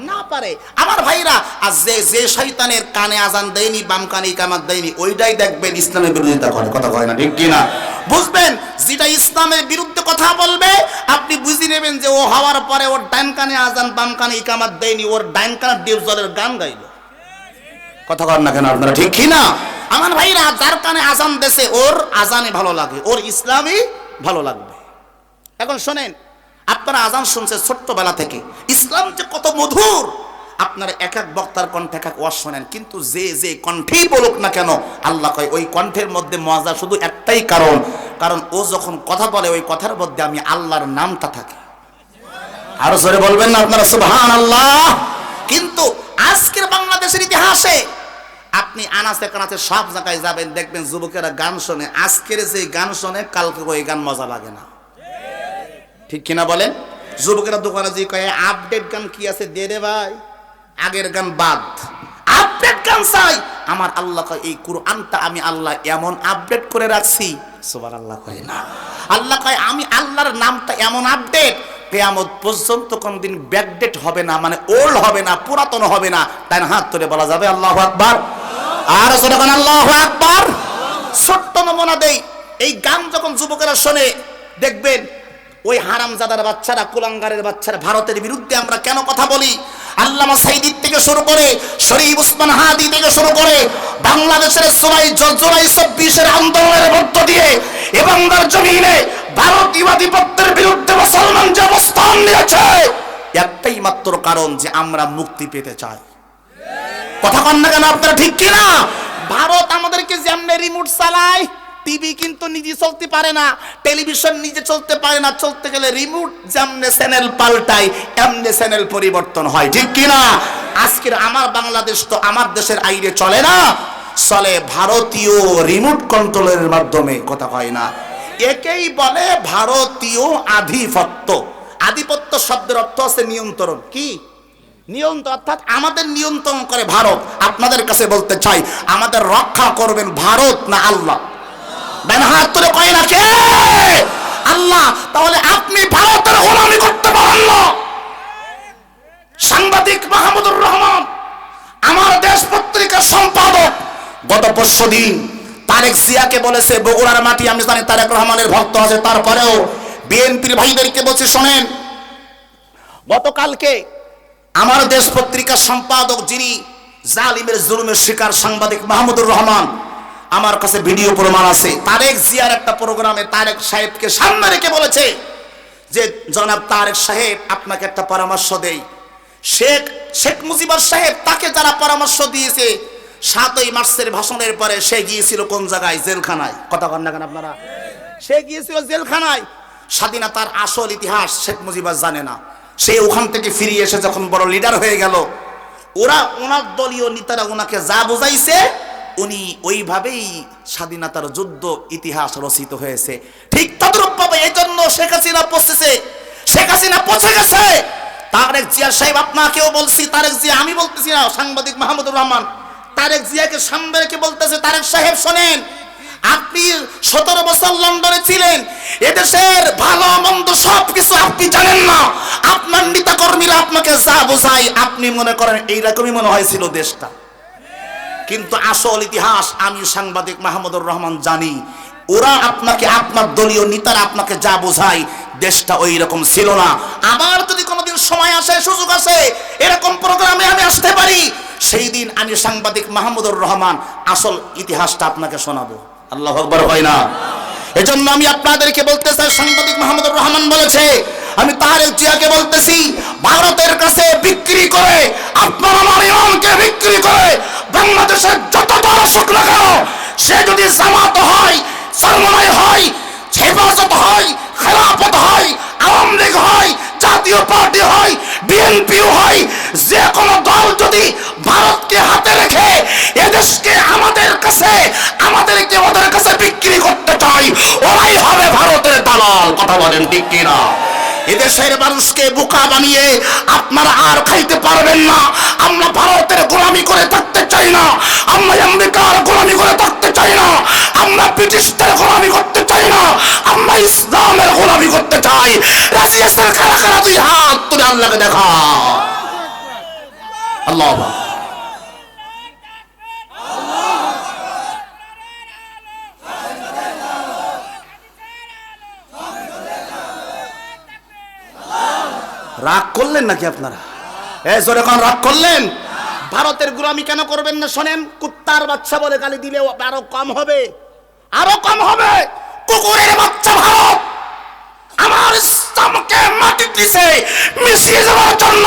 না পারে। আমার ভাইরা, আর যে শয়তানের কানে আজান দেয়নি, বাম কানে ইকামত দেয়নি, ওইটাই দেখবেন ইসলামের বিরোধিতা করে। কথা কয় না ঠিক কিনা? বুঝবেন, যেটা ইসলামের বিরুদ্ধে কথা বলবে আপনি বুঝে নেবেন যে ও হওয়ার পরে ওর ডান কানে আজান, বাম কানে ইকামত দেয়নি, ওর ডান কানে ডিপ জলের গান গাইল। কথা কন না কেন আপনারা ঠিক কিনা? আমার ভাইরা, যার কানে আজান দেশে ওর আজানে ভালো লাগে, ওর ইসলামই ভালো লাগবে। এখন শোনেন, আপনারা আজান শুনছে ছোট্টবেলা থেকে, ইসলাম যে কত মধুর আপনারা এক এক বক্তার কণ্ঠে এক এক ওয়াজ শোনেন, কিন্তু যে কণ্ঠেই বলুক না কেন আল্লাহ কয় ওই কণ্ঠের মধ্যে মজা শুধু একটাই কারণ ও যখন কথা বলে ওই কথার মধ্যে আমি আল্লাহর নামটা থাকে। আরো জোরে বলবেন না আপনারা সুবহানাল্লাহ? কিন্তু আজকের বাংলাদেশের ইতিহাসে আপনি আনাচে কানাচে সব জায়গায় যাবেন, দেখবেন যুবকেরা গান শোনে, আজকের যে গান শোনে কালকে ওই গান মজা লাগে না। ঠিক কিনা বলেন? যুবকেরা দোকানে যে কয়ে আপডেট গান কি আছে দে রে ভাই, আগের গান বাদ, আপডেট গান চাই। আমার আল্লাহ কয় এই কুরআনটা আমি আল্লাহ এমন আপডেট করে রাখছি, সুবহানাল্লাহ কয় না? আল্লাহ কয় আমি আল্লাহর নামটা এমন আপডেট, কিয়ামত পর্যন্ত কোনদিন ব্যাকডেট হবে না, মানে ওল্ড হবে না, পুরাতন হবে না। তাই না? হাত তুলে বলা যাবে আল্লাহু আকবার। আর যখন আল্লাহু আকবার। ছোট্ট নমুনা দেই, এই গান যখন যুবকেরা শোনে দেখবেন ওই হারামজাদার বাচ্চারা, কুলাঙ্গারের বাচ্চারা ভারতের বিরুদ্ধে আমরা কেন কথা বলি? আল্লামা সাইদি থেকে শুরু করে শরীফ ওসমান হাদি থেকে শুরু করে বাংলাদেশের জুলাই 24 আন্দোলনের মধ্য দিয়ে এবং তার জমিনে ভারতীয় আধিপত্যের বিরুদ্ধে মুসলমান যে অবস্থান নিয়েছে একটাই মাত্র কারণ যে আমরা মুক্তি পেতে চাই। কথা কন না কেন আপনারা ঠিক কিনা? ভারত আমাদেরকে যেমন রিমোট চালায়, টিভি কিন্তু নিজে চলতে পারে না, টেলিভিশন নিজে চলতে পারে না, চলতে গেলে রিমোট যেমনে চ্যানেল পাল্টায় এমনি চ্যানেল পরিবর্তন হয়। ঠিক কিনা? আজকের আমার বাংলাদেশ তো আমার দেশের আইনে চলে না, চলে ভারতীয় রিমোট কন্ট্রোলের মাধ্যমে। কথা হয় না? একেই বলে ভারতীয় আধিপত্য। আধিপত্য শব্দের অর্থ আছে নিয়ন্ত্রণ। কি নিয়ন্ত্রণ? অর্থাৎ আমাদের নিয়ন্ত্রণ করে ভারত। আপনাদের কাছে বলতে চাই, আমাদের রক্ষা করবেন ভারত না আল্লাহ? হাত তুলে কয় না কে? আল্লাহ। তাহলে আপনি ভারতের গোলামি করতে পারেন না। সাংবাদিক মাহমুদুর রহমান, আমার দেশ পত্রিকার সম্পাদক, গত পরশুদিন তারেক জিয়াকে বলেছে, বগুড়ার মাটি আমি জানি তারেক রহমানের ভক্ত আছে, তারপরেও বিএনপির ভাইদেরকে বলছে শোনেন, গতকালকে আমার দেশ পত্রিকার সম্পাদক যিনি জালিমের জুলুমের শিকার সাংবাদিক মাহমুদুর রহমান, আমার কাছে ভিডিও প্রমাণ আছে, তারেক জিয়ার একটা প্রোগ্রামে তারেক সাহেবকে সামনে রেখে বলেছে যে জনাব তারেক সাহেব আপনাকে একটা পরামর্শ দেই। শেখ মুজিবুর সাহেব তাকে যারা পরামর্শ দিয়েছে 7ই মার্চের ভাষণের পরে সে গিয়েছিল কোন জায়গায়? জেলখানায়। কথা বলেন না কেন আপনারা? সে গিয়েছিল জেলখানায়। স্বাধীনতার আসল ইতিহাস শেখ মুজিবুর জানে না। সে ওখান থেকে ফিরে এসে যখন বড় লিডার হয়ে গেল, ওনার দলীয় নেতারা ওনাকে যা বুঝাইছে উনি ওইভাবেই স্বাধীনতার যুদ্ধ ইতিহাস রচিত হয়েছে। ঠিক তদ্রূপ ভাবে এই জন্য শেখ হাসিনা পৌঁছে গেছে। তারেক জিয়া সাহেব আপনাকেও বলছি, তারেক জিয়া আমি বলতেছি না, সাংবাদিক মাহমুদুর রহমান তারেক জিয়াকে সামনে রেখে বলতেছে, তারেক সাহেব শোনেন, আপনি 17 বছর লন্ডনে ছিলেন, এদেশের ভালো মন্দ সবকিছু আপনি জানেন না। আপনার নেতা কর্মীরা আপনাকে যা বোঝায় আপনি মনে করেন এইরকমই মনে হয়েছিল দেশটা, কিন্তু আসল ইতিহাস আমি সাংবাদিক মাহমুদুর রহমান জানি। ওরা আপনাকে, আপনার দলীয় নেতারা আপনাকে যা বোঝায় দেশটা ওই রকম ছিল না। আবার যদি কোনোদিন সময় আসে, সুযোগ আসে, এরকম প্রোগ্রামে আমি আসতে পারি, সেই দিন আমি সাংবাদিক মাহমুদুর রহমান আসল ইতিহাসটা আপনাকে শোনাবো। আল্লাহু আকবার হয় না? এজন্য আমি আপনাদেরকে বলতে চাই, সাংবাদিক মাহমুদুর রহমান বলেছে, আমি তারেক জিয়াকে বলতেছি, ভারতের কাছে বিক্রি করে আপনার আমার ইমানকে বিক্রি করে বাংলাদেশের যত বড় সুখ না কেন, সে যদি জামাত হয়, সরমনাই হয়, হেফাজত হয়, খেলাফত হয়, আওয়ামী লীগ হয়, জাতীয় পার্টি হয়, বিএনপি হয়, যে কোনো দল যদি ভারতকে হাতে রেখে এদেশকে আমাদেরকে ওদের কাছে বিক্রি করতে চাই, ওরাই হবে ভারতের দালাল। কথা বলেন ঠিক কিনা? এদেশের মানুষকে বোকা বানিয়ে আপনারা আর খাইতে পারবেন না। আমরা ভারতের গোলামি করে থাকতে চাই না, আমরা আমেরিকার গোলামি করে থাকতে চাই না, আমরা ব্রিটিশদের গোলামি করতে চাই না, আমরা ইসলামের গোলামি করতে চাই। রাজি আছেন কারা কারা? দুই হাত তুলে আল্লাহকে দেখা। আল্লাহ রাগ করলেন নাকি আপনারা? জোরে কোন রাগ করলেন? ভারতের গোলামি কেন করবেন না শোনেন। কুত্তার বাচ্চা বলে গালি দিলে আরো কম হবে, আরো কম হবে। কুকুরের বাচ্চা ভারত আমার ইসলামকে মাটির নিচে মিশিয়ে যাওয়ার জন্য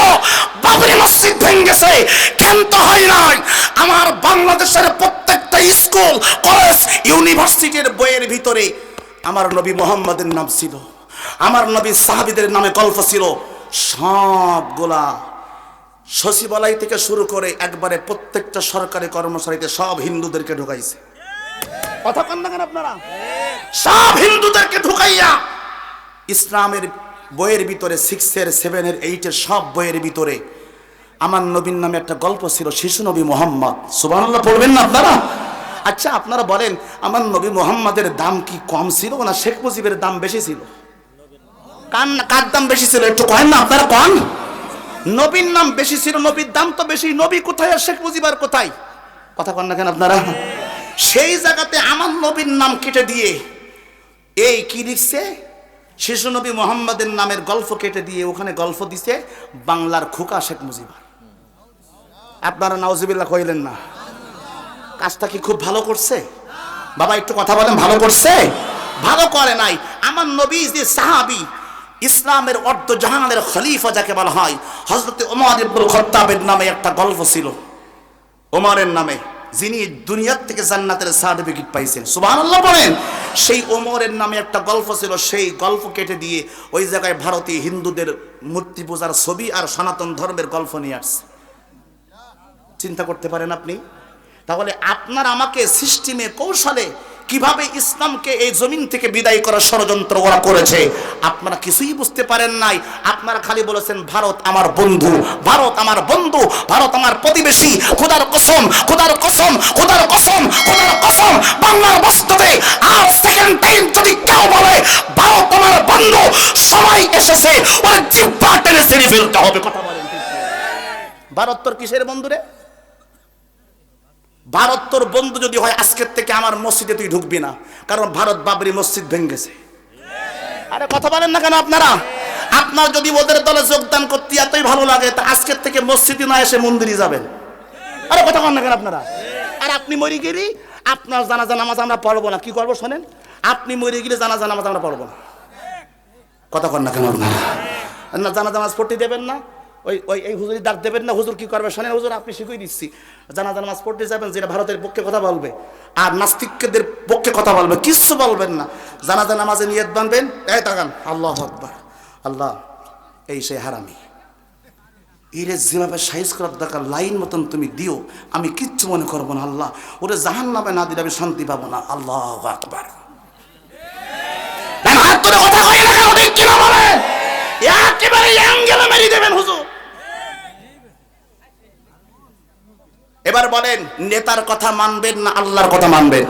বাবরি মসজিদ ভেঙেছে, ক্ষান্ত হয় নাই। আমার বাংলাদেশের প্রত্যেকটা স্কুল, কলেজ, ইউনিভার্সিটির বইয়ের ভিতরে আমার নবী মুহাম্মদের নাম ছিল, আমার নবী সাহাবীদের নামে গল্প ছিল। সবগুলা সচিবালয় থেকে শুরু করে একবারে প্রত্যেকটা সরকারি কর্মচারীতে সব হিন্দুদেরকে ঢুকাইছে। কথা কন না কেন আপনারা? সব হিন্দুদেরকে ঢুকাইয়া ইসলামের বইয়ের ভিতরে 6-এর 7-এর 8-এর সব বইয়ের ভিতরে আমার নবীর নামে একটা গল্প ছিল, শিশু নবী মুহাম্মদ। সুবহানাল্লাহ পড়বেন না আপনারা? আচ্ছা আপনারা বলেন, আমার নবী মুহাম্মদের দাম কি কম ছিল না শেখ মুজিবের দাম বেশি ছিল? কার দাম বেশি ছিল একটু কয়েন না আপনারা কন। নবীর নাম বেশি ছিল, নবীর দাম তো বেশি। নবী কোথায় আর শেখ মুজিব আর কোথায়? কথা কন না কেন আপনারা? সেই জায়গাতে আমার নবীর নাম কেটে দিয়ে এই কি লিখছে, শিশু নবী মুহাম্মদের নামের গল্প কেটে দিয়ে ওখানে গল্প দিছে বাংলার খোকা শেখ মুজিব। আপনারা নাউজুবিল্লাহ কইলেন না? কাজটা কি খুব ভালো করছে? বাবা একটু কথা বলেন, ভালো করছে? ভালো করে নাই। আমার নবী যে সাহাবী, ইসলামের অর্ধ জাহানের খলিফা যাকে বলা হয়, হযরত ওমর ইবনুল খাত্তাবের নামে একটা গল্প ছিল। ওমরের নামে, যিনি দুনিয়ার থেকে জান্নাতের সার্টিফিকেট পাইছেন। সুবহানাল্লাহ বলেন। সেই ওমরের নামে একটা গল্প ছিল, সেই গল্প কেটে দিয়ে ওই জায়গায় ভারতীয় হিন্দুদের মূর্তি পূজার ছবি আর সনাতন ধর্মের গল্প নিয়ে আসছে। চিন্তা করতে পারেন আপনি? তাহলে আপনার আমাকে সিস্টেমে কৌশলে কিভাবে ইসলামকে এই জমিন থেকে বিদায় করার ষড়যন্ত্র ওরা করেছে আপনারা কিছুই বুঝতে পারেন নাই। আপনারা খালি বলেছেন ভারত আমার বন্ধু, ভারত আমার বন্ধু, ভারত আমার প্রতিবেশী। খোদার কসম, খোদার কসম, খোদার কসম, খোদার কসম, বাংলার বস্তুতে আর সেকেন্ড টাইম যদি কেউ বলে ভারত আমার বন্ধু, সবাই এসেছে ওর জিহ্বা টেনে ছিঁড়ে ফেলতে হবে। কথা বলেন, ভারত তোর কিসের বন্ধু রে? ভারত তোর বন্ধু যদি হয় আজকের থেকে আমার মসজিদে তুই ঢুকবি না, কারণ ভারত বাবরি মসজিদ ভেঙেছে। আরে কথা বলেন না কেন আপনারা? আপনার যদি ওদের দলে যোগদান করতে এতই ভালো লাগে তা আজকের থেকে মসজিদে না এসে মন্দিরে যাবেন। আরে কথা বলেন না কেন আপনারা? আর আপনি মরে গেলে আপনার জানাজা নামাজ আমরা পড়বো না। কি করবো শোনেন, আপনি মরে গেলে জানাজা নামাজ আমরা পড়বো না। কথা বলেন না কেন আপনারা? না জানাজা নামাজ পড়তে দেবেন না, এই হুজুরি ডাক দেবেন না। হুজুর কি করবে শোনেন, হুজুর আপনি শিখিয়ে দিচ্ছি, জানাজা নামাজ পড়তে যাবেন, যেটা ভারতের পক্ষে কথা বলবে আর নাস্তিকদের পক্ষে কথা বলবে, কিচ্ছু বলবেন না। জানাজা নামাজে নিয়ত বানবেন, এই তাকান আল্লাহু আকবার, আল্লাহ এই সেই হারামি এরে যেভাবে সাইজ করার দরকার লাইন মতন তুমি দিও, আমি কিচ্ছু মনে করবো না। আল্লাহ ওরে জাহান্নামে না দিলে আমি শান্তি পাবো না। আল্লাহু আকবার। হাত তুলে কথা কই না কেন? ঠিক কিনা বলে একেবারে অ্যাঙ্গেলে মেরে দেবেন হুজুর। এবার বলেন নেতার কথা মানবেন না আল্লাহর কথা মানবেন?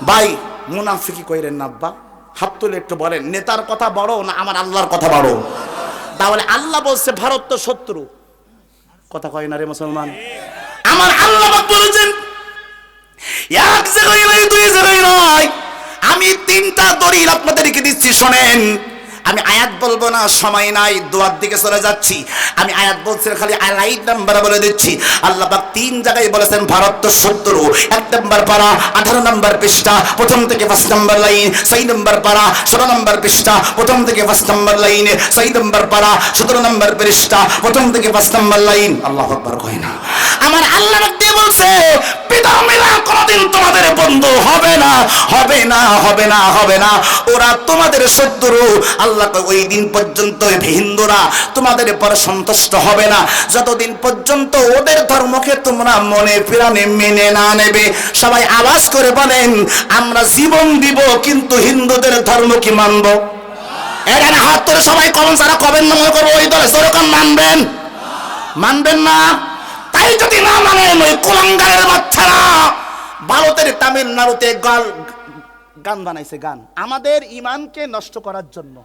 ভাই মুনাফিকি কইরেন না আব্বা, হাত তুলে একটু বলেন নেতার কথা বড় না আমার আল্লাহর কথা বড়? তাহলে আল্লাহ বলছে ভারত তো শত্রু, কথা কয় না রে মুসলমান? আমার আল্লাহ বলেছেন এক জায়গায় নয়, দুই জায়গায় নয়, আমি তিনটা দলিল আপনাদেরকে দিচ্ছি শোনেন। আমি আয়াত বলবো না, সময় নাই, দোয়ার দিকে চলে যাচ্ছি। আমি আয়াত বলছি খালি লাইন নাম্বার বলে দিচ্ছি। আল্লাহ পাক তিন জায়গায় বলেছেন ভারত তো শত্রু। 1 নম্বর পারা 18 নম্বর পৃষ্ঠা প্রথম থেকে 5 নম্বর লাইন, 6 নম্বর পারা 17 নম্বর পৃষ্ঠা প্রথম থেকে 5 নম্বর লাইন, 6 নম্বর পারা 17 নম্বর পৃষ্ঠা প্রথম থেকে 5 নম্বর লাইন। আল্লাহু আকবার কয় না? আমার আল্লাহ দিয়ে বলছে পিতা মেলা কোনদিন তোমাদের বন্ধু হবে না, হবে না, হবে না, হবে না, ওরা তোমাদের শত্রু। আল্লাহ আল্লাহ ওই দিন পর্যন্ত হিন্দুরা তোমাদের উপর সন্তুষ্ট হবে না যতদিন পর্যন্ত ওদের ধর্মকে তোমরা মনে প্রাণে মেনে না নেবে। সবাই আওয়াজ করে বলেন, আমরা জীবন দিব কিন্তু হিন্দুদের ধর্ম কি মানব? এখানে হাত তুলে সবাই কবেন, যারা কবেন না মনে করবো ওই দলে সরকার মানবেন, মানবেন না? তাই যদি না মানেন, ওই কুলাঙ্গারের বাচ্চারা ভারতের তামিলনাড়ুতে গান বানাইছে, গান আমাদের ইমানকে নষ্ট করার জন্য।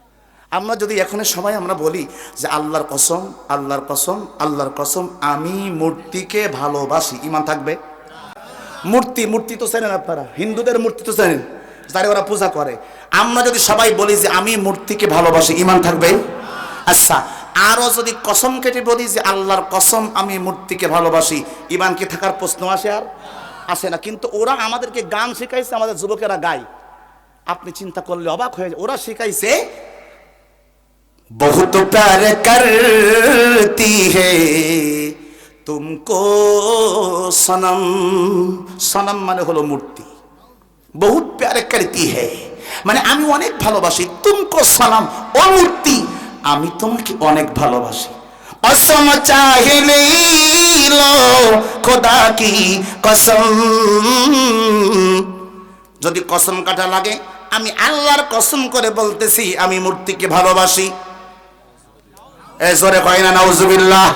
আমরা যদি এখন সবাই আমরা বলি যে আল্লাহর কসম, আল্লাহর কসম, আল্লাহর কসম আমি মূর্তিকে ভালোবাসি, ইমান থাকবে? মূর্তি তো চেনেন আপনারা, হিন্দুদের মূর্তি তো চেনেন, যারা ওরা পূজা করে। আমরা যদি সবাই বলি যে আমি মূর্তিকে ভালোবাসি, ইমান থাকবে? আচ্ছা, আরো যদি কসম কেটে বলি যে আল্লাহর কসম আমি মূর্তিকে ভালোবাসি, ইমান কি থাকার প্রশ্ন আসে? আর আসে না। কিন্তু ওরা আমাদেরকে গান শিখাইছে, আমাদের যুবকেরা গায়, আপনি চিন্তা করলে অবাক হয়ে যায়। ওরা শিখাইছে বহুত প্যার করতি হে তুমকো সনম, সনম মানে হলো মূর্তি, বহুত প্যার করতি হে মানে আমি অনেক ভালোবাসি, তুমকো সনম ও মূর্তি আমি তোমাকে অনেক ভালোবাসি। কসম চাহিলে লো খোদা কি কসম, যদি কসম কাটা লাগে আমি আল্লাহর কসম করে বলতেছি আমি মূর্তিকে ভালোবাসি। জোরে কয় না নাউজুবিল্লাহ।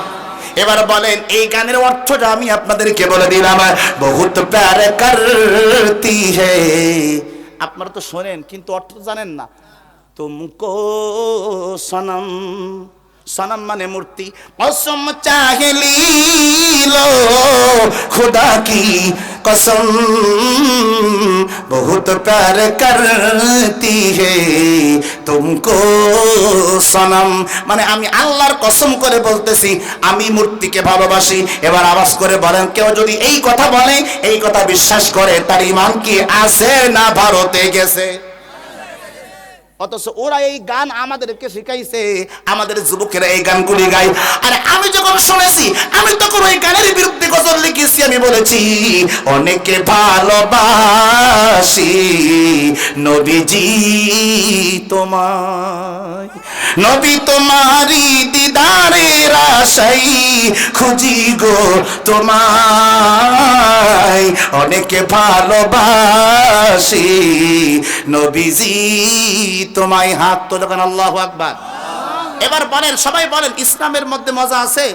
এবার বলেন এই গানের অর্থটা আমি আপনাদেরকে বলে দিলাম, বহুত প্যার করতি হে। আপনারা তো শোনেন কিন্তু অর্থ জানেন না। তুমকো সনম, সনম মানে মূর্তি। কসম চাহিলি লো খুদা কি কসম বহুত প্যার করতি হে তুমকো সনম মানে আমি আল্লাহর কসম করে বলতেছি আমি মূর্তিকে ভালোবাসি। এবার আওয়াজ করে বলেন, কেউ যদি এই কথা বলে, এই কথা বিশ্বাস করে, তার ঈমান কি আছে না ভারতে গেছে? অথচ ওরা এই গান আমাদেরকে শিখাইছে, আমাদের যুবকেরা এই গানগুলি গায়। আর আমি যখন শুনেছি আমি তখন ওই গানের বিরুদ্ধে গজল লিখেছি। আমি বলেছি অনেকে ভালোবাসি নবীজি তোমায়, নবী তোমারি দিদারের আশাই খুঁজি গো তোমায়, অনেকে ভালোবাসি নবীজি তোমায়। হাত তো যখন আল্লাহু আকবার। এবার বলেন, সবাই বলেন ইসলামের মধ্যে মজা আছে?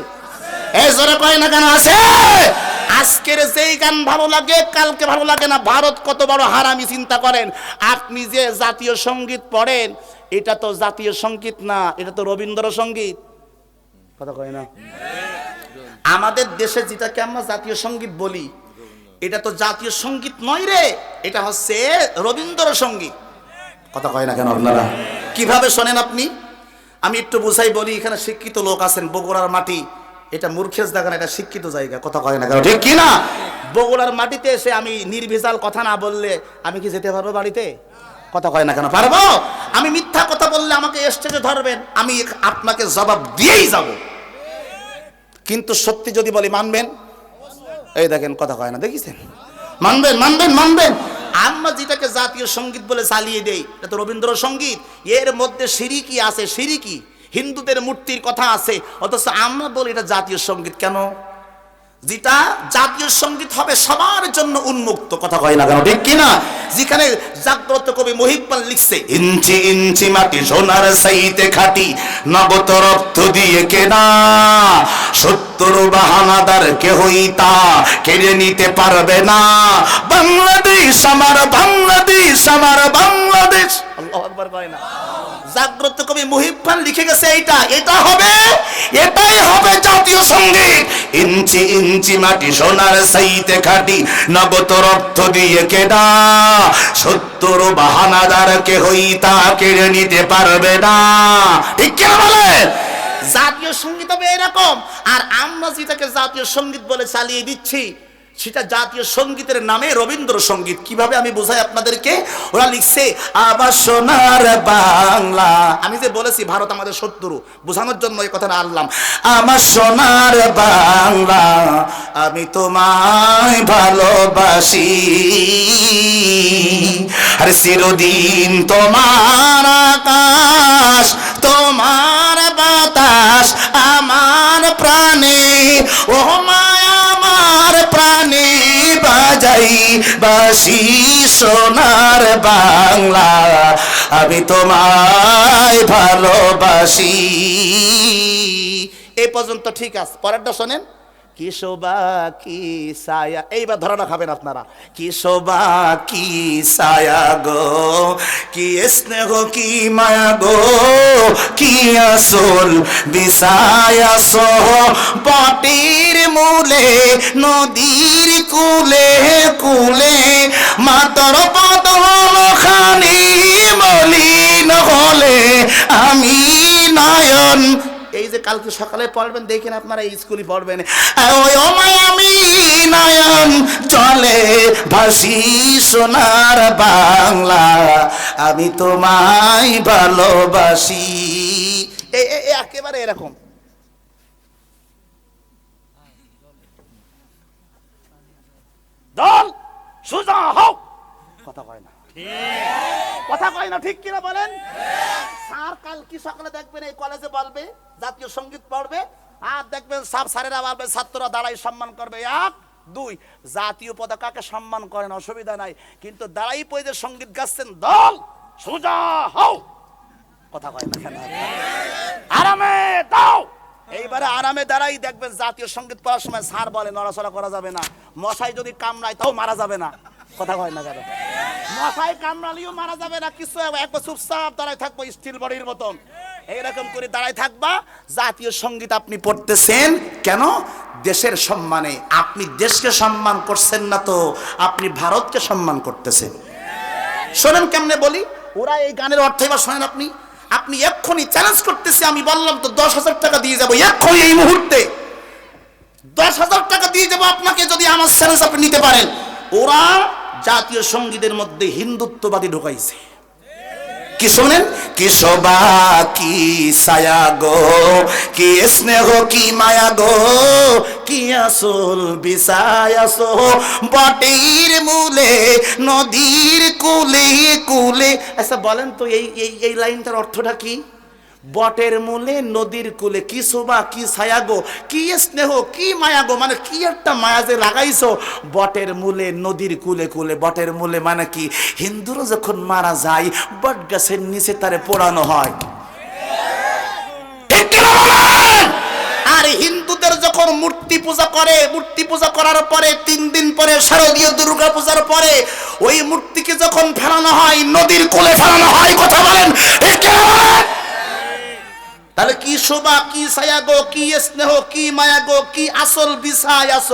এই জোরে কয় না কেন আছে? আজকের যেই গান ভালো লাগে কালকে ভালো লাগে না। ভারত কত বড় হারামি চিন্তা করেন। আপনি যে জাতীয় সঙ্গীত পড়েন এটা তো জাতীয় সঙ্গীত না, এটা তো রবীন্দ্রসঙ্গীত। কথা কয় না? আমাদের দেশে যেটাকে আমরা জাতীয় সঙ্গীত বলি এটা তো জাতীয় সঙ্গীত নয় রে, এটা হচ্ছে রবীন্দ্রসঙ্গীত। কথা কয় না কেন আপনারা? কিভাবে শোনেন আপনি? আমি একটু বুঝাই বলি। এখানে শিক্ষিত লোক আছেন, বগুড়ার মাটি এটা মূর্খের জায়গা না, এটা শিক্ষিত জায়গা। কথা কয় না কেন? ঠিক কি না? বগুড়ার মাটিতে এসে আমি নির্ভেজাল কথা না বললে আমি কি যেতে পারবো বাড়িতে? কথা কয় না কেন? পারবো? আমি মিথ্যা কথা বললে আমাকে স্টেজে ধরবেন, আমি আপনাকে জবাব দিয়েই যাব। কিন্তু সত্যি যদি বলি মানবেন? এই দেখেন কথা কয় না, দেখিছেন? মানবেন মানবেন মানবেন। আমরা যেটাকে জাতীয় সঙ্গীত বলে চালিয়ে দেই এটা তো রবীন্দ্রসঙ্গীত। এর মধ্যে সিরিকি আছে, সিরিকি হিন্দুদের মূর্তির কথা আছে, অথচ আমরা বলি এটা জাতীয় সঙ্গীত। কেন? যেটা জাতীয় সঙ্গীত হবে সবার জন্য উন্মুক্ত। কথা কয় না কেন? ঠিক কিনা? যেখানে জাগ্রত কবি মহিউদ্দিন লিখছে, ইঞ্চি ইঞ্চি মাটি সোনার সাইতে খাটি, নগদ রক্ত দিয়ে কেনা, ৭০ বাহানাদার কেহই তা কেড়ে নিতে পারবে না। বাংলাদেশ আমার বাংলাদেশ আমার বাংলাদেশ। আল্লাহু আকবার কয় না? জাগ্রত কবি মহিউদ্দিন লিখে গেছে এইটা, এটা হবে, এটাই হবে জাতীয় সঙ্গীত। ইঞ্চি ইঞ্চি মাটি সোনার সাইতে খাটি, নগদ রক্ত দিয়ে কেনা, ৭০ বাহানাদার কেহই তা কেড়ে নিতে পারবে না। ঠিক কি বলে? জাতীয় সঙ্গীত হবে এরকম। আর আমরা যেটাকে জাতীয় সঙ্গীত বলে চালিয়ে দিচ্ছি সেটা জাতীয় সঙ্গীতের নামে রবীন্দ্রসঙ্গীত। কিভাবে আমি বোঝাই আপনাদেরকে, ওরা লিখছে আমার সোনার বাংলা। আমি যে বলেছি ভারত আমাদের শত্রু, বোঝানোর জন্য এই কথাটা আনলাম। আমার সোনার বাংলা আমি তোমায় ভালোবাসি, আর চিরদিন তোমার আকাশ তোমার বাতাস আমার প্রাণে, ও মায়া আমার প্রাণে বাজাই বাসি সোনার বাংলা আমি তোমায় ভালোবাসি। এই পর্যন্ত ঠিক আছে, পরেরটা শোনেন। কি শোভা কি ছায়া, এইবার ধরাটা খাবেন আপনারা। কি শোভা কি ছায়া গো, কি স্নেহ কি মায়া গো, কি আসল বিছায়াছ বটের মূলে নদীর কুলে কুলে, মাতর পদল খানি মলিন হলে আমি নয়ন। এই যে কালকে সকালে পড়বেন, দেখেন আপনারা এই স্কুলে পড়বেন, ওই ও আমি নয়ন জলে ভাসি সোনার বাংলা আমি তোমায় ভালোবাসি। একেবারে এরকম। দল সুজা হোক, কথা কয় না, কথা কয় না, ঠিক কিনা বলেন? স্যার কাল কি সকালে দেখবেন এই কলেজে বলবে জাতীয় সঙ্গীত পড়বে, আর দেখবেন সব স্যারেরা বলবে ছাত্ররা দাঁড়াই সম্মান করবে। এক দুই, জাতীয় পতাকাকে সম্মান করেন, অসুবিধা নাই, কিন্তু দাঁড়াই পয়দের সঙ্গীত গাচ্ছেন। দল সুজা হও, কথা কয় না কেন? আরামে দাও। এইবারে আরামে দাঁড়াই দেখবেন জাতীয় সঙ্গীত পড়ার সময় স্যার বলে নড়াচড়া করা যাবে না, মশাই যদি কামড়ায় তাও মারা যাবে না, কথা কয় না কেন? মশাই কামড়ালিও মারা যাবে না, কিছু একবার চুপচাপ দাঁড়াই থাকবো স্টিল বডির মতন, এইরকম করে দাঁড়াই থাকবা। জাতীয় সঙ্গীত আপনি পড়তেছেন কেন? দেশের সম্মানে। আপনি দেশকে সম্মান করছেন না তো, আপনি ভারতকে সম্মান করতেছেন। শোনেন কেমনে বলি, ওরা এই গানের অর্থ এবার শোনেন। আপনি আপনি এক্ষুনি চ্যালেঞ্জ করতেছি, আমি বললাম তো 10,000 টাকা দিয়ে যাবো এক্ষুনি, এই মুহূর্তে 10,000 টাকা দিয়ে যাবো আপনাকে যদি আমার চ্যালেঞ্জ আপনি নিতে পারেন। ওরা জাতীয় সঙ্গীতের মধ্যে হিন্দুত্ববাদী ঢোকাইছে। কি শোনেন, কি শোভা কি ছায়া গো, কি স্নেহ কি মায়া গো, কি আসল বিছায়াছ বটের মূলে নদীর কুলে কুলে। আচ্ছা বলেন তো এই লাইনটার অর্থটা কি? বটের মূলে নদীর কুলে, কি শোভা কি ছায়া গো, কি স্নেহ কি মায়া গো, মানে কি একটা মায়া যে লাগাইছো বটের মূলে নদীর কুলে কুলে। বটের মূলে মানে কি? হিন্দুরা যখন মারা যায় বট গাছের নিচে তারে পোড়ানো হয়, আর হিন্দুদের যখন মূর্তি পূজা করে, মূর্তি পূজা করার পরে 3 দিন পরে শারদীয় দুর্গা পূজার পরে ওই মূর্তিকে যখন ফেলানো হয় নদীর কোলে ফেলানো হয়, কথা বলেন ঠিক না? তাহলে কি শোভা কি ছায়া গো, কি স্নেহ কি মায়া গো, কি আসল বিছায়াছ,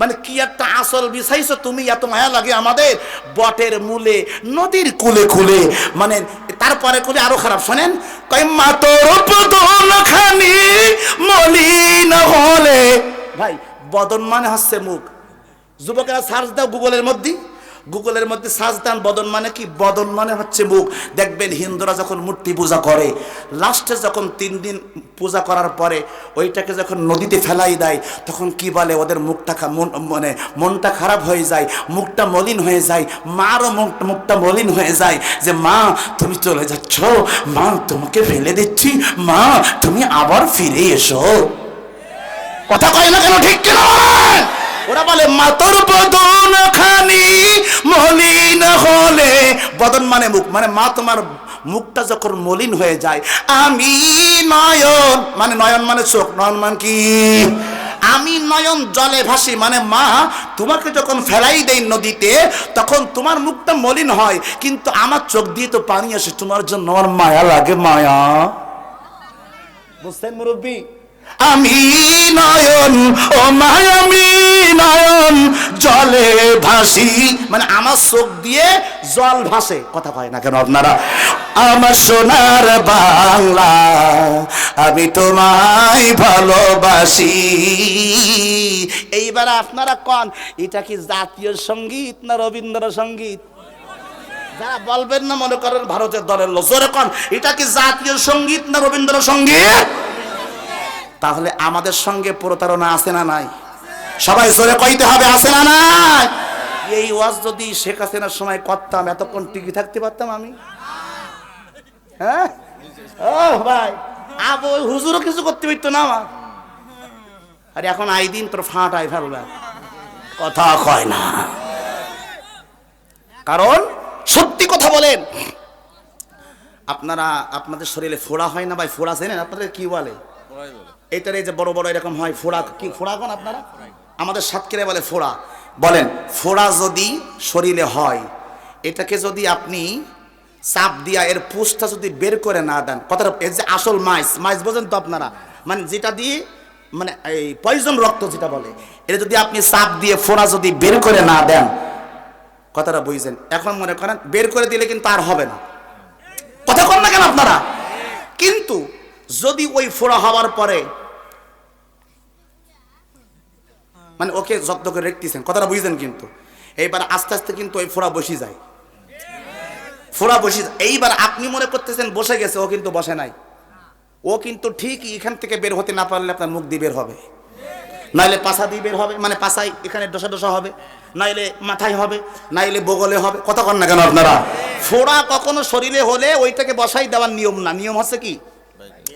মানে কি একটা আসল বিছাইছো তুমি, এত মায়া লাগে আমাদের বটের মূলে নদীর কুলে কুলে। মানে তারপরে কুলে আরো খারাপ, শোনেন, কই মাতর বদন খানি মলিন হলে। ভাই বদন মানে হচ্ছে মুখ। যুবকেরা সার্চ দাও গুগলের মধ্যে, গুগলের মধ্যে সার্চ দেন বদন মানে কি? বদন মানে হচ্ছে মুখ। দেখবেন হিন্দুরা যখন মূর্তি পূজা করে, লাস্টে যখন 3 দিন পূজা করার পরে ওইটাকে যখন নদীতে ফেলাই দেয়, তখন কি বলে? ওদের মুখটা মানে মনটা খারাপ হয়ে যায়, মুখটা মলিন হয়ে যায়, মারও মুখটা মলিন হয়ে যায়, যে মা তুমি চলে যাচ্ছ, মা তোমাকে ফেলে দিচ্ছি, মা তুমি আবার ফিরে এসো। কথা কয় না কেন? ঠিক কেন? ওরা বলে মাতর বদন খানি মলিন হলে। বদন মানে মুখ, মানে মা তোমার মুখটা যখন মলিন হয়ে যায়। আমি নয়ন মানে, নয়ন মানে চোখ, নয়ন মানে কি? আমি নয়ন জলে ভাসি, মানে মা তোমাকে যখন ফেলাই দেই নদীতে তখন তোমার মুখটা মলিন হয়, কিন্তু আমার চোখ দিয়ে তো পানি আসে, তোমার জন্য আমার মায়া লাগে, মায়া। বুঝছেন মুরব্বী? আমি নয়ন ও মায়া, আমি নয়ন জলে ভাসি, মানে আমার চোখ দিয়ে জল ভাসে, কথা কয় না কেন আপনারা? আমার সোনার বাংলা, আমি তোমায় ভালোবাসি। এইবার আপনারা কোন এটা কি জাতীয় সঙ্গীত না রবীন্দ্রসঙ্গীত? যারা বলবেন না মনে করেন ভারতের দলের লোক, জোরে কোন এটা কি জাতীয় সঙ্গীত না রবীন্দ্রসঙ্গীত? তাহলে আমাদের সঙ্গে প্রতারণা আছে না নাই? সবাই জোরে কইতে হবে, আছে না নাই? এই ওয়াজ যদি শেখ হাসিনার সময় করতাম এতক্ষণ টিকে থাকতে পারতাম আমি? হ্যাঁ ও ভাই, আবো হুজুরও কিছু করতে পারতো না আমার। আরে এখন আই দিন তোর ফাটাই ফেলবে, কথা কয় না। কারণ সত্যি কথা বলেন, আপনারা আপনাদের শরীরে ফোড়া হয় না ভাই? ফোড়া চেনেন? আপনাদের কি বলে এইটার? এই যে বড় বড় এরকম হয় ফোড়া, কি ফোড়া কোন আপনারা? আমাদের সাতক্ষীরায় বলে ফোড়া। বলেন ফোড়া যদি শরীরে হয়, এটাকে যদি আপনি চাপ দিয়া এর পুষটা যদি বের করে না দেন, কথাটা এর যে আসল মাইস বোঝেন তো আপনারা, মানে যেটা দিয়ে মানে এই পয়জন রক্ত যেটা বলে, এটা যদি আপনি চাপ দিয়ে ফোড়া যদি বের করে না দেন, কথাটা বুঝছেন? এখন মনে করেন বের করে দিলে কিন্তু আর হবে না, কথা কন না কেন আপনারা? কিন্তু যদি ওই ফোড়া হওয়ার পরে মানে ওকে যত্ন করে রেখতেছেন, কথাটা বুঝছেন? কিন্তু এইবার আস্তে আস্তে কিন্তু ওই ফোড়া বসে যায়, ফোড়া বসে যায়। এইবার আপনি মনে করতেছেন বসে গেছে, ও কিন্তু বসে নাই। ও কিন্তু ঠিক এখান থেকে বের হতে না পারলে আপনার মুখ দিয়ে বের হবে, নাইলে পাছা দিয়ে বের হবে, মানে পাছায় এখানে ডসা ডসা হবে, নাইলে মাথায় হবে, নাইলে বগলে হবে, কথা কন না কেন আপনারা? ফোড়া কখনো শরীরে হলে ওইটাকে বসাই দেওয়ার নিয়ম না, নিয়ম হচ্ছে কি?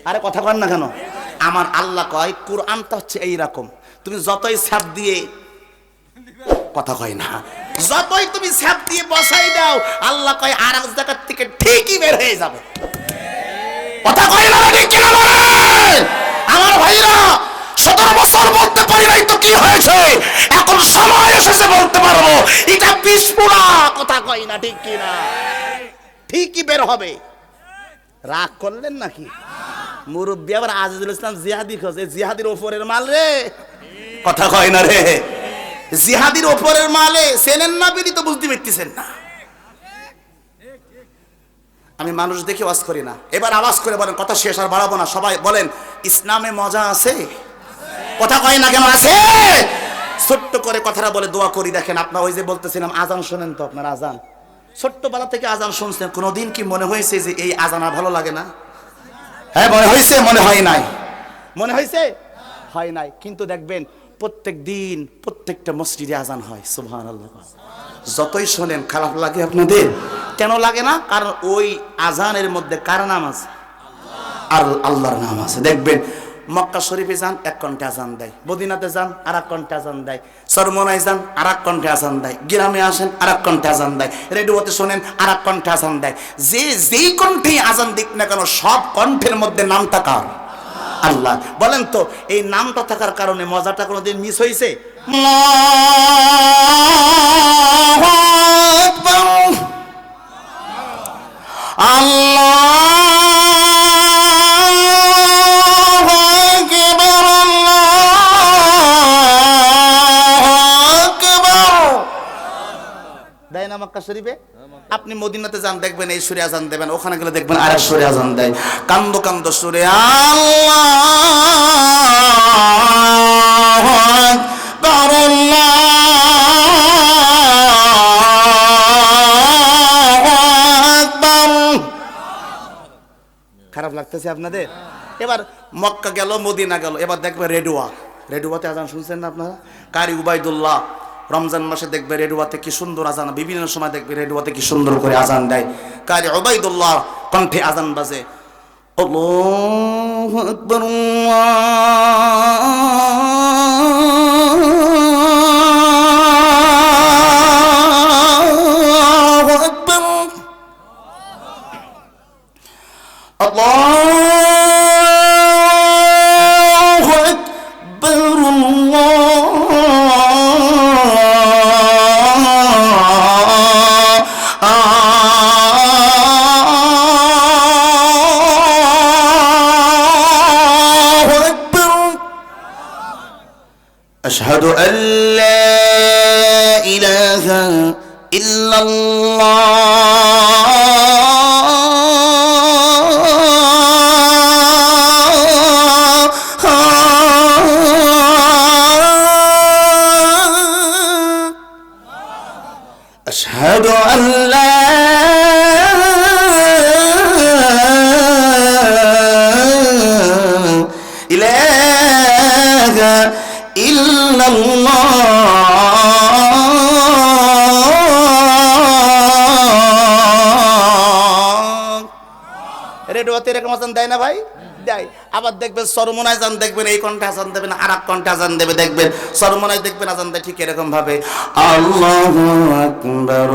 আরে কথা কন না কেন? আমার আল্লাহ কয় কুরআনটা হচ্ছে এইরকম, তুমি যতই ছাপ দিয়ে, কথা কয় না, যতই তুমি ছাপ দিয়ে বসাই দাও, আল্লাহ কয় আর এক জায়গা থেকে ঠিকই বের হয়ে যাবে, কথা কয় না? ঠিক কিনা বলেন আমার ভাইরা? 17 বছর বলতে পারি নাই তো কি হয়েছে, এখন সময় এসেছে বলতে পারবো এটা বিস্ফোরা, কথা কয় না? ঠিক কিনা? ঠিকই বের হবে। রাগ করলেন নাকি? মুরব্বী আবার আজিজুল ইসলাম জিহাদি খোঁজে, জিহাদির ওপরের মাল রে, কথা কয় না রে? জিহাদির ওপরের মালে চেনেন না বিধি তো বুঝতে পারতেছেন না। আমি মানুষ দেখে ওয়াজ করি না। এবার আওয়াজ করে বলেন, কথা শেষ আর বাড়াবো না, সবাই বলেন ইসলামে মজা আছে, কথা কয় না কেন? আছে। ছোট্ট করে কথাটা বলে দোয়া করি। দেখেন আপনার ওই যে বলতেছিলাম আজান শোনেন তো, আপনার আজান ছোট্টবেলা থেকে আজান শুনছেন, কোনোদিন কি মনে হয়েছে যে এই আজান আর ভালো লাগে না? হ্যাঁ মনে হয়েছে? মনে হয় নাই? মনে হয়েছে? হয় নাই। কিন্তু দেখবেন প্রত্যেক দিন প্রত্যেকটা মসজিদে আজান হয়, সুবহানাল্লাহ। যতই শোনেন খারাপ লাগে আপনাদের? কেন লাগে না? কারণ ওই আজানের মধ্যে কার নাম আছে? আর আল্লাহর নাম আছে। দেখবেন মক্কা শরীফে যান, এক কণ্ঠে আজান দেয়, মদিনাতে যান আর এক কণ্ঠে আজান দেয়, চরমনায় যান আর এক কণ্ঠে আজান দেয়, গ্রামে আসেন আর এক কণ্ঠে আজান দেয়, রেডিওতে শোনেন আর এক কণ্ঠে আজান দেয়। যেই কণ্ঠেই আজান দিক না কেন, সব কণ্ঠের মধ্যে নামটা কার? আল্লাহ। বলেন তো এই নামটা থাকার কারণে মজাটা কোনোদিন মিস হয়েছে? আল্লাহ দেয় না মক্কা শরীফে? আপনি মদিনাতে যান দেখবেন এই সুরে আজান দেবেন, ওখানে গেলে দেখবেন আরেক সুরে আজান দেয়, কান্দ কান্দ সুরে আল্লাহু আকবার আল্লাহু আকবার। খারাপ লাগতেছে আপনাদের? এবার মক্কা গেল, মদিনা গেল, এবার দেখবেন রেডুয়াতে আজান শুনছেন না আপনারা? কারি উবাইদুল্লাহ রমজান মাসে দেখবে রেডুয়াতে কি সুন্দর আজান, বিভিন্ন সময় দেখবে রেডুয়াতে কি সুন্দর করে আজান দেয়, কারি উবাইদুল্লাহ কণ্ঠে আজান বাজে, আল্লাহু আকবার আল্লাহু আকবার আল্লাহু আকবার أشهد أن لا إله إلا الله রেডিওতে এরকম আজান দেয় না ভাই? দেয়। আবার দেখবেন সরমনায় আজান দেখবেন এই কণ্ঠে আজান দেবেন, আর এক কণ্ঠে আজান দেবে, দেখবেন সরমনায় দেখবেন আজান দেয় ঠিক এরকম ভাবে, আল্লাহু আকবার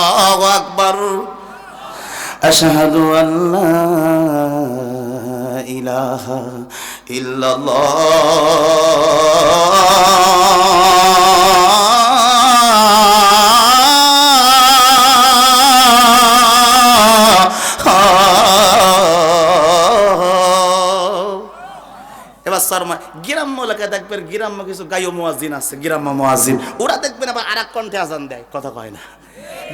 আল্লাহু আকবার আশহাদু আল্লা ইলাহা ইল্লাল্লাহ। এবার শর্মা গ্রাম্য এলাকায় দেখবেন গ্রাম্য কিছু গায়ক মুয়াজ্জিন আছে, গ্রাম্য মুয়াজ্জিন, ওরা দেখবেন আবার আর এক কণ্ঠে আজান দেয়, কথা কয় না।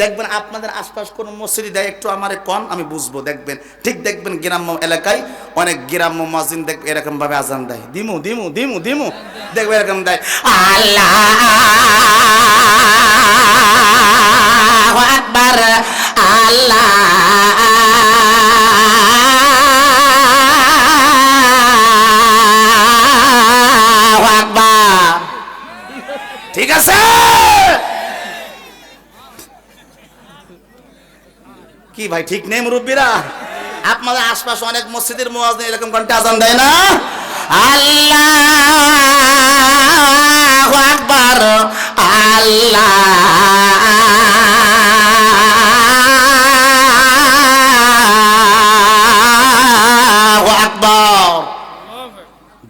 দেখবেন আপনাদের আশপাশ কোন মসজিদে দেয়, একটু আমারে কন আমি বুঝবো, দেখবেন ঠিক দেখবেন গ্রাম্য এলাকায় অনেক গ্রাম্য মুয়াজ্জিন দেখবেন এরকম ভাবে আজান দেয়, দিমু দিমু দিমু দিমু, দেখবে এরকম দেয়, আল্লাহু আকবার আল্লাহু আকবার। ঠিক আছে কি ভাই, ঠিক নেই মুরব্বীরা? আপনাদের আশপাশে অনেক মসজিদের মুয়াজ্জিন এরকম কণ্ঠে আজান দেয় না, আল্লাহু আকবার আল্লাহু আকবার।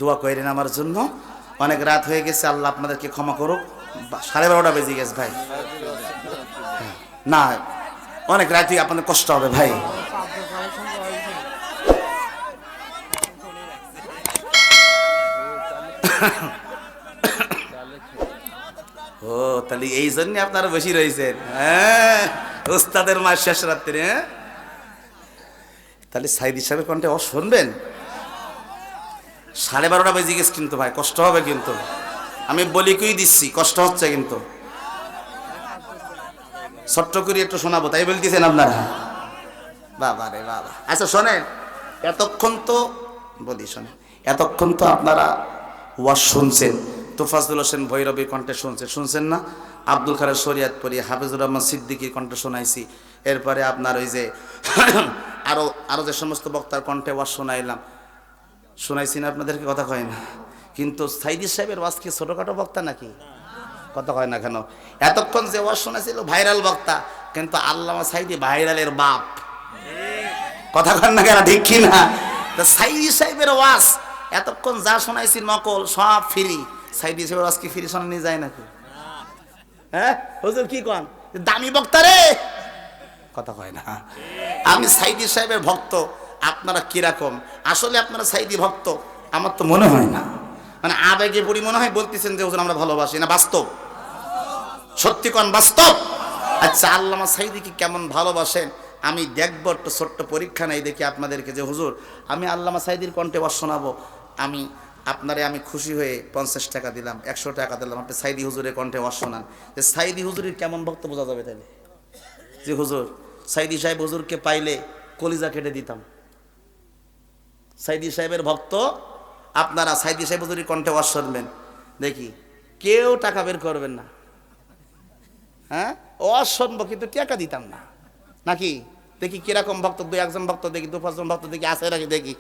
দোয়া করেন আমার জন্য, অনেক রাত হয়ে গেছে, আল্লাহ আপনাদেরকে ক্ষমা করুক। 12:30 বেজে গেছে ভাই, না অনেক রাত হয়ে আপনাদের কষ্ট হবে ভাই। ও তাহলে এই জন্য আপনারা বেশি রয়েছেন, হ্যাঁ ওস্তাদের মা শেষ রাত্রে। হ্যাঁ তাহলে সাইদ সাহেবের কণ্ঠে শুনবেন। 12:30 বেজে গেছে কিন্তু ভাই, কষ্ট হবে কিন্তু, আমি বলি কই দিচ্ছি, কষ্ট হচ্ছে কিন্তু। ছোট্ট করে একটু শোনাবো তাই বলতেছেন আপনারা, বাবা রে বাবা। আচ্ছা শোনেন, এতক্ষণ তো বলি শোনেন, এতক্ষণ তো আপনারা ওয়াজ শুনছেন, তোফাজ্জল হোসেন ভৈরবীর কণ্ঠে শুনছেন না, আব্দুল খালেক শরিয়তপুরি, হাফিজুর রহমান সিদ্দিকীর কণ্ঠে শোনাইছি, এরপরে আপনার ওই যে আরো যে সমস্ত বক্তার কণ্ঠে ওয়াজ শোনাইছি না আপনাদেরকে, কথা কয় না। কিন্তু সাইদি সাহেবের ওয়াজ কি ছোটখাটো বক্তা নাকি? কথা কয় না কেন? এতক্ষণ যে ওয়াজ শোনাইছিল ভাইরাল বক্তা, কিন্তু আল্লামা সাইদি ভাইরালের বাপ, কথা কয় না কেন? ঠিক কি না? সাইদি সাহেবের ওয়াজ এতক্ষণ যা শোনাইছি নকল, সব ফ্রি। সাইদি সাহেবের ওয়াজ কি ফ্রি শোনানো যায় নাকি? হ্যাঁ হুজুর কি কন, দামি বক্তা রে, কথা কয় না। আমি সাইদি সাহেবের ভক্ত, আপনারা কিরকম? আসলে আপনারা সাইদি ভক্ত আমার তো মনে হয় না, মানে আবেগে পড়ি মনে হয় বলতেছেন যে হুজুর আমরা ভালোবাসি না, বাস্তব সত্যি কোন বাস্তব? আচ্ছা আল্লামা সাইদি কি কেমন ভালোবাসেন আমি দেখবো, একটা ছোট্ট পরীক্ষা নেই দেখি আপনাদেরকে, যে হুজুর আমি আল্লামা সাইদির কণ্ঠে ওয়াজ শোনাবো, আমি খুশি হয়ে 50 টাকা দিলাম, 100 টাকা দিলাম, আপনি সাইদি হুজুরের কণ্ঠে ওয়াজ শোনান, যে সাইদি হুজুরের কেমন ভক্ত বোঝা যাবে তাহলে, যে হুজুর সাইদি সাহেব হুজুরকে পাইলে কলিজা কেটে দিতাম। সাইদি সাহেবের ভক্ত আপনারা, সাইদি সাহেব হুজুরের কণ্ঠে ওয়াজ শুনবেন, দেখি কেউ টাকা বের করবেন না, হ্যাঁ ওয়াজ শুনবো কিন্তু টাকা দিতাম না, নাকি? দেখি কিরকম ভক্ত, 2-1 ভক্ত দেখি, 2-5 ভক্ত দেখি আছে নাকি, দেখি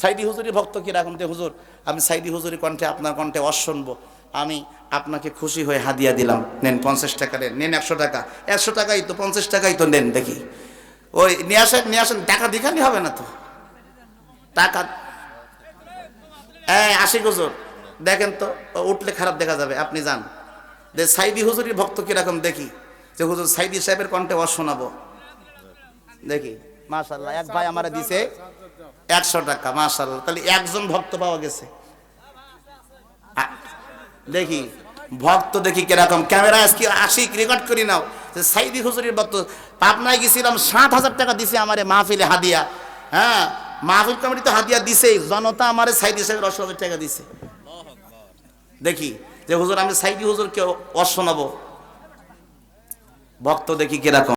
সাইদি হুজুরের ভক্ত কিরকম। যে হুজুর আমি সাইদি হুজুরের কণ্ঠে আপনার কণ্ঠে ওয়াজ শুনবো, আমি আপনাকে খুশি হয়ে হাদিয়া দিলাম, নেন 50 টাকা, নেন 100 টাকা, 100 টাকাই তো, 50 টাকাই তো নেন, দেখি ওই নিয়ে আসেন, টাকা দেখানি হবে না তো, টাকা আশিক হুজুর দেখেন তো, উঠলে খারাপ দেখা যাবে, আপনি যান, যে সাইদি হুজুরের ভক্ত কিরকম দেখি, যে হুজুর সাইদি সাহেবের কণ্ঠে ওয়াজ শোনাবো, দেখি। মাশাআল্লাহ এক ভাই আমারে দিছে 100 টাকা, মাশাআল্লাহ, তাহলে একজন ভক্ত পাওয়া গেছে। দেখি ভক্ত দেখি কিরকম, ক্যামেরা আজকে আশিক রেকর্ড করি নাও, যে সাইদি হুজুরের ভক্ত। পাবনায় গেছিলাম, 7,000 টাকা দিছে আমারে মাহফিলে হাদিয়া, হ্যাঁ মাহফিল কমিটি তো হাদিয়া দিছে, জনতা আমারে সাইদি সাহেবের 80,000 টাকা দিছে। দেখি যে হুজুর আমি সাইদি হুজুরকে ওয়াজ শোনাবো, ভক্ত দেখি কিরকম।